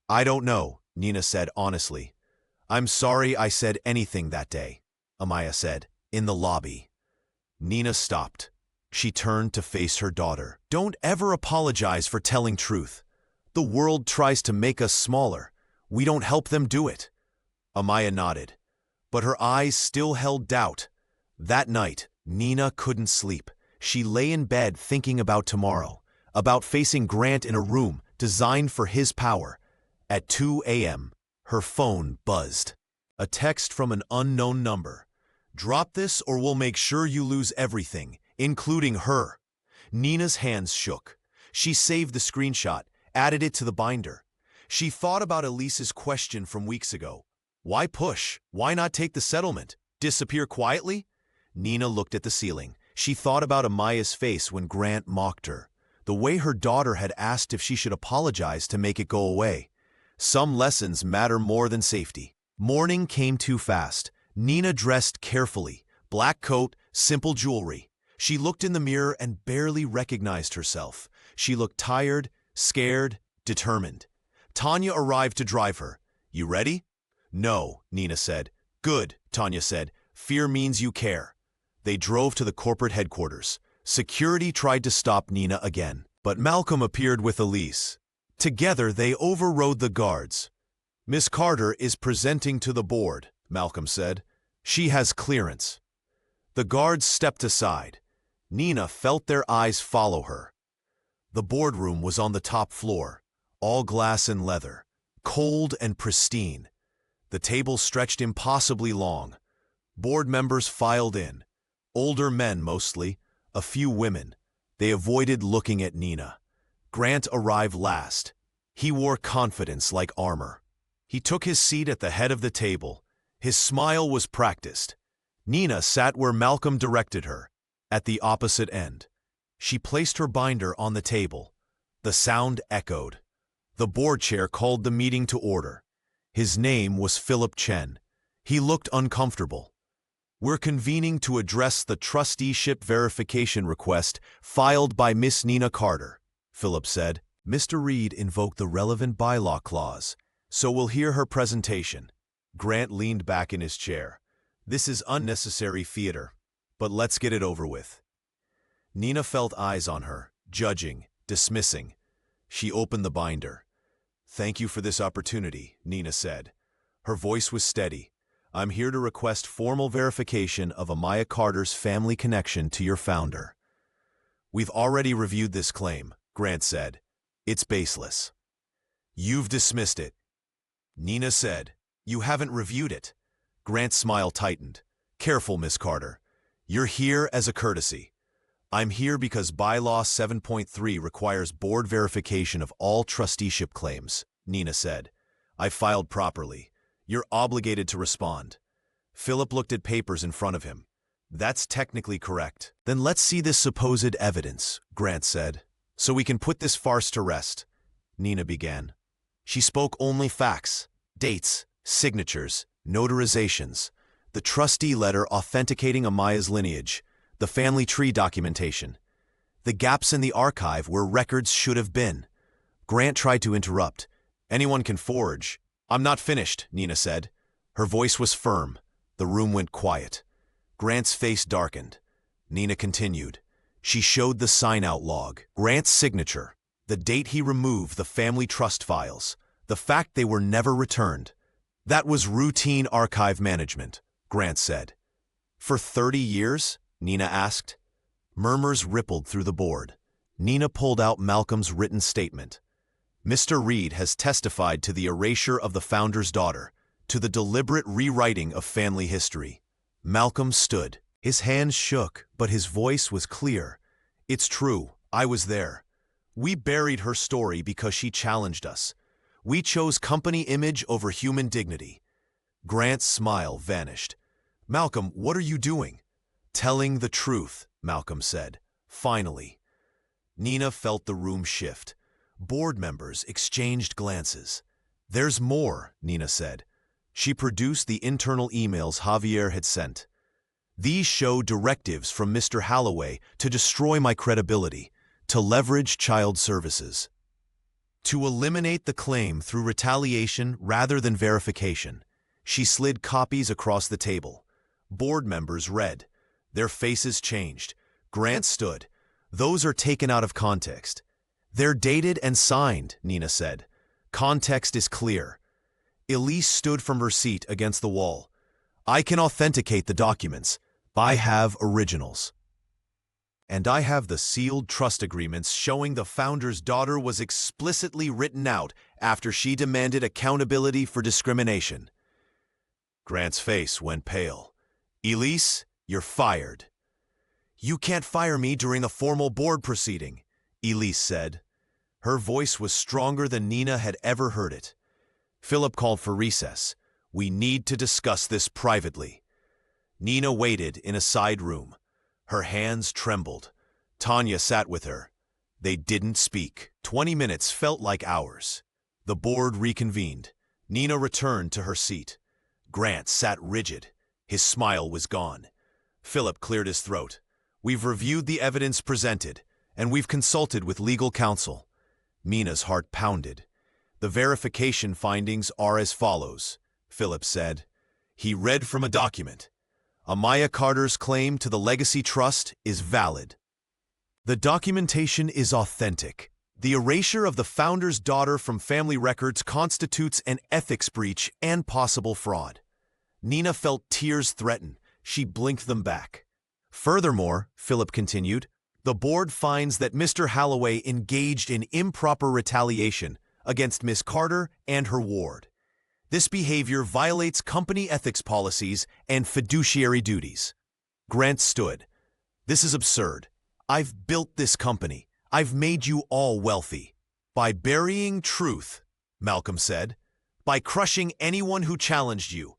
I don't know, Nina said honestly. I'm sorry I said anything that day, Amaya said, in the lobby. Nina stopped. She turned to face her daughter. Don't ever apologize for telling truth. The world tries to make us smaller. We don't help them do it. Amaya nodded, but her eyes still held doubt. That night, Nina couldn't sleep. She lay in bed thinking about tomorrow, about facing Grant in a room designed for his power. At 2 a.m., her phone buzzed. A text from an unknown number. Drop this or we'll make sure you lose everything, including her. Nina's hands shook. She saved the screenshot, added it to the binder. She thought about Elise's question from weeks ago. Why push? Why not take the settlement? Disappear quietly? Nina looked at the ceiling. She thought about Amaya's face when Grant mocked her. The way her daughter had asked if she should apologize to make it go away. Some lessons matter more than safety. Morning came too fast. Nina dressed carefully. Black coat, simple jewelry. She looked in the mirror and barely recognized herself. She looked tired, scared, determined. Tanya arrived to drive her. You ready? No, Nina said. Good, Tanya said. Fear means you care. They drove to the corporate headquarters. Security tried to stop Nina again, but Malcolm appeared with Elise. Together, they overrode the guards. Miss Carter is presenting to the board, Malcolm said. She has clearance. The guards stepped aside. Nina felt their eyes follow her. The boardroom was on the top floor, all glass and leather, cold and pristine. The table stretched impossibly long. Board members filed in. Older men mostly, a few women. They avoided looking at Nina. Grant arrived last. He wore confidence like armor. He took his seat at the head of the table. His smile was practiced. Nina sat where Malcolm directed her, at the opposite end. She placed her binder on the table. The sound echoed. The board chair called the meeting to order. His name was Philip Chen. He looked uncomfortable. We're convening to address the trusteeship verification request filed by Miss Nina Carter, Philip said. Mr. Reed invoked the relevant bylaw clause, so we'll hear her presentation. Grant leaned back in his chair. This is unnecessary theater, but let's get it over with. Nina felt eyes on her, judging, dismissing. She opened the binder. Thank you for this opportunity, Nina said. Her voice was steady. I'm here to request formal verification of Amaya Carter's family connection to your founder. We've already reviewed this claim, Grant said. It's baseless. You've dismissed it. Nina said. You haven't reviewed it. Grant's smile tightened. Careful, Miss Carter. You're here as a courtesy. I'm here because Bylaw 7.3 requires board verification of all trusteeship claims, Nina said. I filed properly. You're obligated to respond. Philip looked at papers in front of him. That's technically correct. Then let's see this supposed evidence, Grant said, so we can put this farce to rest. Nina began. She spoke only facts, dates, signatures, notarizations, the trustee letter authenticating Amaya's lineage, the family tree documentation, the gaps in the archive where records should have been. Grant tried to interrupt. Anyone can forge. I'm not finished, Nina said. Her voice was firm. The room went quiet. Grant's face darkened. Nina continued. She showed the sign-out log, Grant's signature, the date he removed the family trust files, the fact they were never returned. That was routine archive management, Grant said. For 30 years? Nina asked. Murmurs rippled through the board. Nina pulled out Malcolm's written statement. Mr. Reed has testified to the erasure of the founder's daughter, to the deliberate rewriting of family history. Malcolm stood. His hands shook, but his voice was clear. It's true, I was there. We buried her story because she challenged us. We chose company image over human dignity. Grant's smile vanished. Malcolm, what are you doing? Telling the truth, Malcolm said. Finally. Nina felt the room shift. Board members exchanged glances. There's more, Nina said. She produced the internal emails Javier had sent. These show directives from Mr. Holloway to destroy my credibility, to leverage child services, to eliminate the claim through retaliation rather than verification. She slid copies across the table. Board members read. Their faces changed. Grant stood. Those are taken out of context. They're dated and signed, Nina said. Context is clear. Elise stood from her seat against the wall. I can authenticate the documents. I have originals. And I have the sealed trust agreements showing the founder's daughter was explicitly written out after she demanded accountability for discrimination. Grant's face went pale. Elise, you're fired. You can't fire me during a formal board proceeding, Elise said. Her voice was stronger than Nina had ever heard it. Philip called for recess. We need to discuss this privately. Nina waited in a side room. Her hands trembled. Tanya sat with her. They didn't speak. 20 minutes felt like hours. The board reconvened. Nina returned to her seat. Grant sat rigid. His smile was gone. Philip cleared his throat. We've reviewed the evidence presented, and we've consulted with legal counsel. Mina's heart pounded. The verification findings are as follows, Philip said. He read from a document. Amaya Carter's claim to the legacy trust is valid. The documentation is authentic. The erasure of the founder's daughter from family records constitutes an ethics breach and possible fraud. Nina felt tears threaten. She blinked them back. Furthermore, Philip continued, the board finds that Mr. Holloway engaged in improper retaliation against Miss Carter and her ward. This behavior violates company ethics policies and fiduciary duties. Grant stood. This is absurd. I've built this company. I've made you all wealthy. By burying truth, Malcolm said. By crushing anyone who challenged you.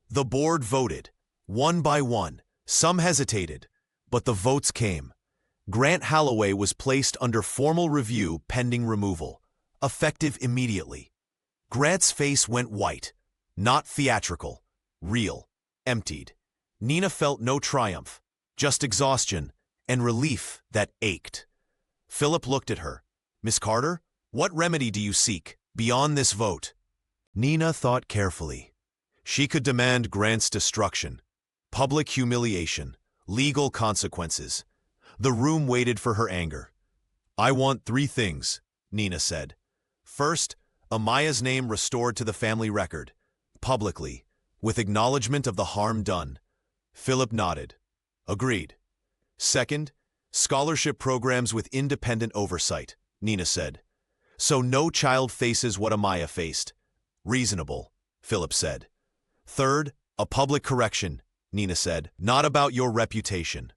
The board voted. One by one. Some hesitated, but the votes came. Grant Holloway was placed under formal review pending removal, effective immediately. Grant's face went white, not theatrical, real, emptied. Nina felt no triumph, just exhaustion and relief that ached. Philip looked at her. Miss Carter, what remedy do you seek beyond this vote? Nina thought carefully. She could demand Grant's destruction, public humiliation, legal consequences. The room waited for her anger. I want 3 things, Nina said. First, Amaya's name restored to the family record, publicly, with acknowledgement of the harm done. Philip nodded. Agreed. Second, scholarship programs with independent oversight, Nina said. So no child faces what Amaya faced. Reasonable, Philip said. Third, a public correction, Nina said. Not about your reputation.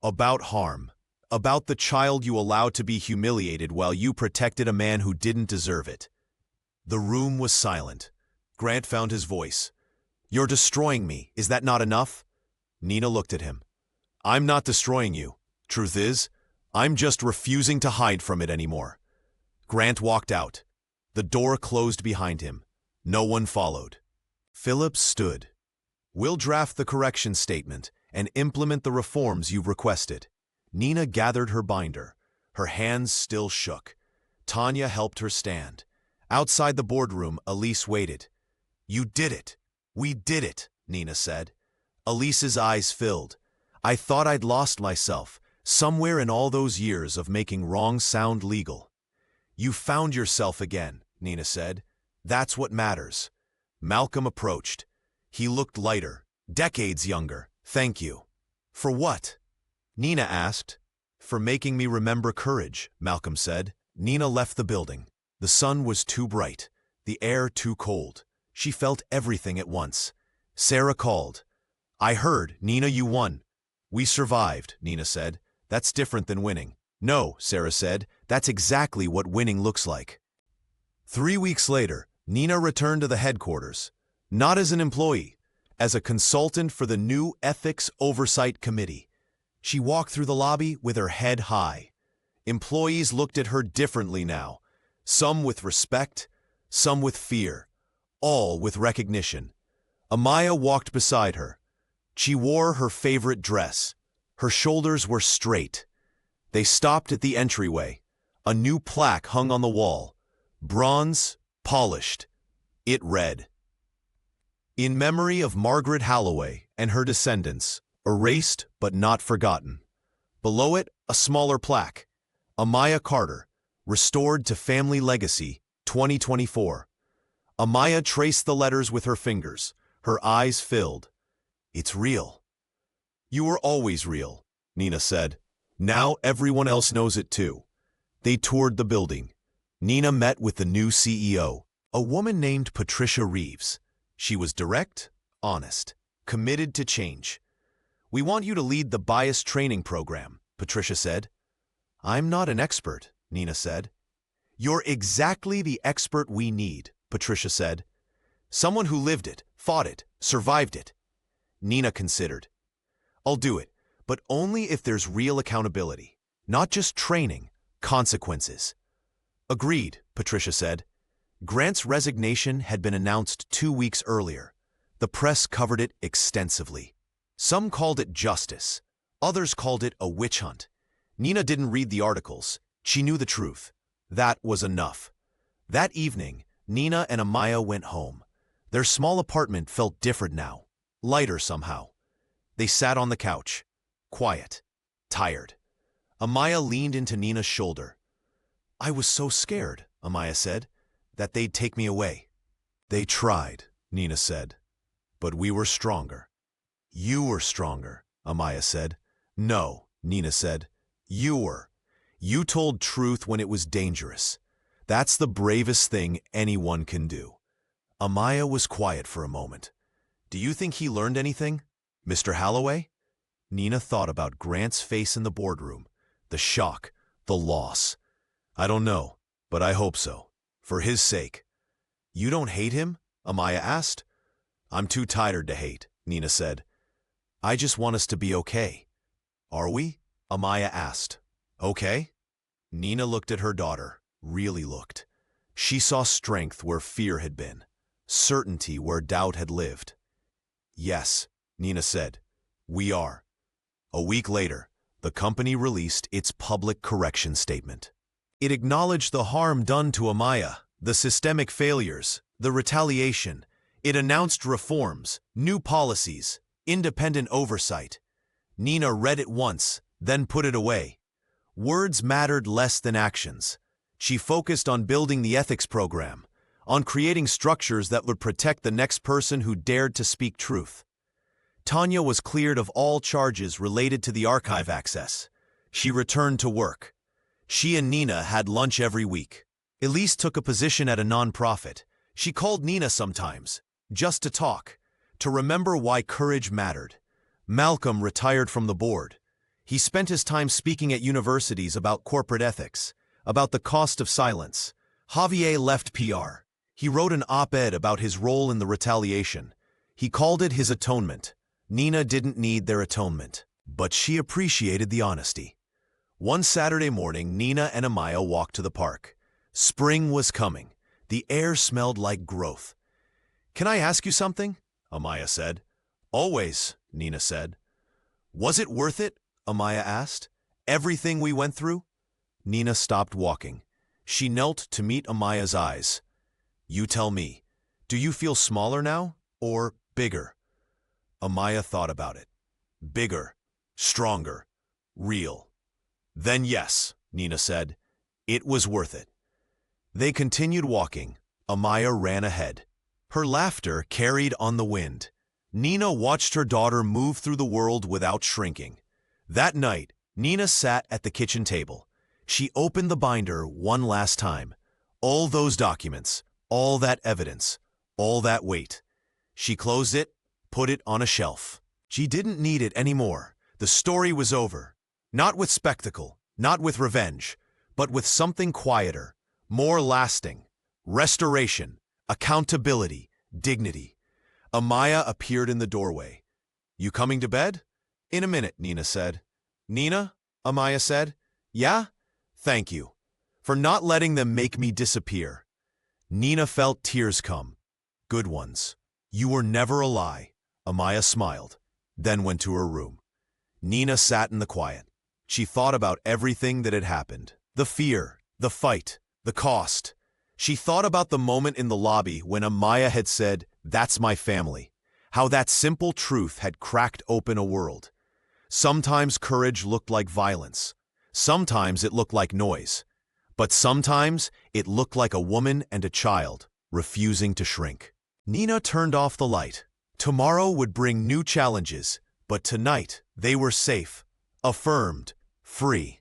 About harm. About the child you allowed to be humiliated while you protected a man who didn't deserve it. The room was silent. Grant found his voice. You're destroying me. Is that not enough? Nina looked at him. I'm not destroying you. Truth is, I'm just refusing to hide from it anymore. Grant walked out. The door closed behind him. No one followed. Philip stood. We'll draft the correction statement and implement the reforms you've requested. Nina gathered her binder. Her hands still shook. Tanya helped her stand. Outside the boardroom, Elise waited. You did it. We did it, Nina said. Elise's eyes filled. I thought I'd lost myself, somewhere in all those years of making wrong sound legal. You found yourself again, Nina said. That's what matters. Malcolm approached. He looked lighter, decades younger. Thank you. For what? Nina asked. For making me remember courage, Malcolm said. Nina left the building. The sun was too bright, the air too cold. She felt everything at once. Sarah called. "I heard, Nina, you won." "We survived," Nina said. "That's different than winning." "No," Sarah said. "That's exactly what winning looks like." 3 weeks later, Nina returned to the headquarters, not as an employee, as a consultant for the new Ethics Oversight Committee. She walked through the lobby with her head high. Employees looked at her differently now, some with respect, some with fear, all with recognition. Amaya walked beside her. She wore her favorite dress. Her shoulders were straight. They stopped at the entryway. A new plaque hung on the wall. Bronze, polished. It read, "In memory of Margaret Holloway and her descendants, erased but not forgotten." Below it, a smaller plaque. Amaya Carter, restored to family legacy, 2024. Amaya traced the letters with her fingers. Her eyes filled. "It's real." "You were always real," Nina said. "Now everyone else knows it too." They toured the building. Nina met with the new CEO, a woman named Patricia Reeves. She was direct, honest, committed to change. "We want you to lead the bias training program," Patricia said. "I'm not an expert," Nina said. "You're exactly the expert we need," Patricia said. "Someone who lived it, fought it, survived it." Nina considered. "I'll do it, but only if there's real accountability, not just training, consequences." "Agreed," Patricia said. Grant's resignation had been announced 2 weeks earlier. The press covered it extensively. Some called it justice. Others called it a witch hunt. Nina didn't read the articles. She knew the truth. That was enough. That evening, Nina and Amaya went home. Their small apartment felt different now, lighter somehow. They sat on the couch, quiet, tired. Amaya leaned into Nina's shoulder. "I was so scared," Amaya said, "that they'd take me away." "They tried," Nina said, "but we were stronger." "You were stronger," Amaya said. "No," Nina said, "you were. You told truth when it was dangerous. That's the bravest thing anyone can do." Amaya was quiet for a moment. "Do you think he learned anything, Mr. Holloway?" Nina thought about Grant's face in the boardroom, the shock, the loss. "I don't know, but I hope so, for his sake." "You don't hate him?" Amaya asked. "I'm too tired to hate," Nina said. "I just want us to be okay." "Are we?" Amaya asked. "Okay?" Nina looked at her daughter, really looked. She saw strength where fear had been, certainty where doubt had lived. "Yes," Nina said, "we are." A week later, the company released its public correction statement. It acknowledged the harm done to Amaya, the systemic failures, the retaliation. It announced reforms, new policies, independent oversight. Nina read it once, then put it away. Words mattered less than actions. She focused on building the ethics program, on creating structures that would protect the next person who dared to speak truth. Tanya was cleared of all charges related to the archive access. She returned to work. She and Nina had lunch every week. Elise took a position at a nonprofit. She called Nina sometimes, just to talk, to remember why courage mattered. Malcolm retired from the board. He spent his time speaking at universities about corporate ethics, about the cost of silence. Javier left PR. He wrote an op-ed about his role in the retaliation. He called it his atonement. Nina didn't need their atonement, but she appreciated the honesty. One Saturday morning, Nina and Amaya walked to the park. Spring was coming. The air smelled like growth. "Can I ask you something?" Amaya said. "Always," Nina said. "Was it worth it?" Amaya asked. "Everything we went through?" Nina stopped walking. She knelt to meet Amaya's eyes. "You tell me, do you feel smaller now, or bigger?" Amaya thought about it. "Bigger, stronger, real." "Then yes," Nina said. "It was worth it." They continued walking. Amaya ran ahead. Her laughter carried on the wind. Nina watched her daughter move through the world without shrinking. That night, Nina sat at the kitchen table. She opened the binder one last time. All those documents, all that evidence, All that weight. She closed it, put it on a shelf. She didn't need it anymore. The story was over. Not with spectacle, not with revenge, but with something quieter, more lasting. Restoration, accountability, dignity. Amaya appeared in the doorway. "You coming to bed?" "In a minute," Nina said. "Nina?" Amaya said. "Yeah? Thank you. For not letting them make me disappear." Nina felt tears come. Good ones. "You were never a lie." Amaya smiled, then went to her room. Nina sat in the quiet. She thought about everything that had happened. The fear, the fight, the cost. She thought about the moment in the lobby when Amaya had said, "That's my family." How that simple truth had cracked open a world. Sometimes courage looked like violence. Sometimes it looked like noise. But sometimes it looked like a woman and a child refusing to shrink. Nina turned off the light. Tomorrow would bring new challenges, but tonight they were safe, affirmed, free.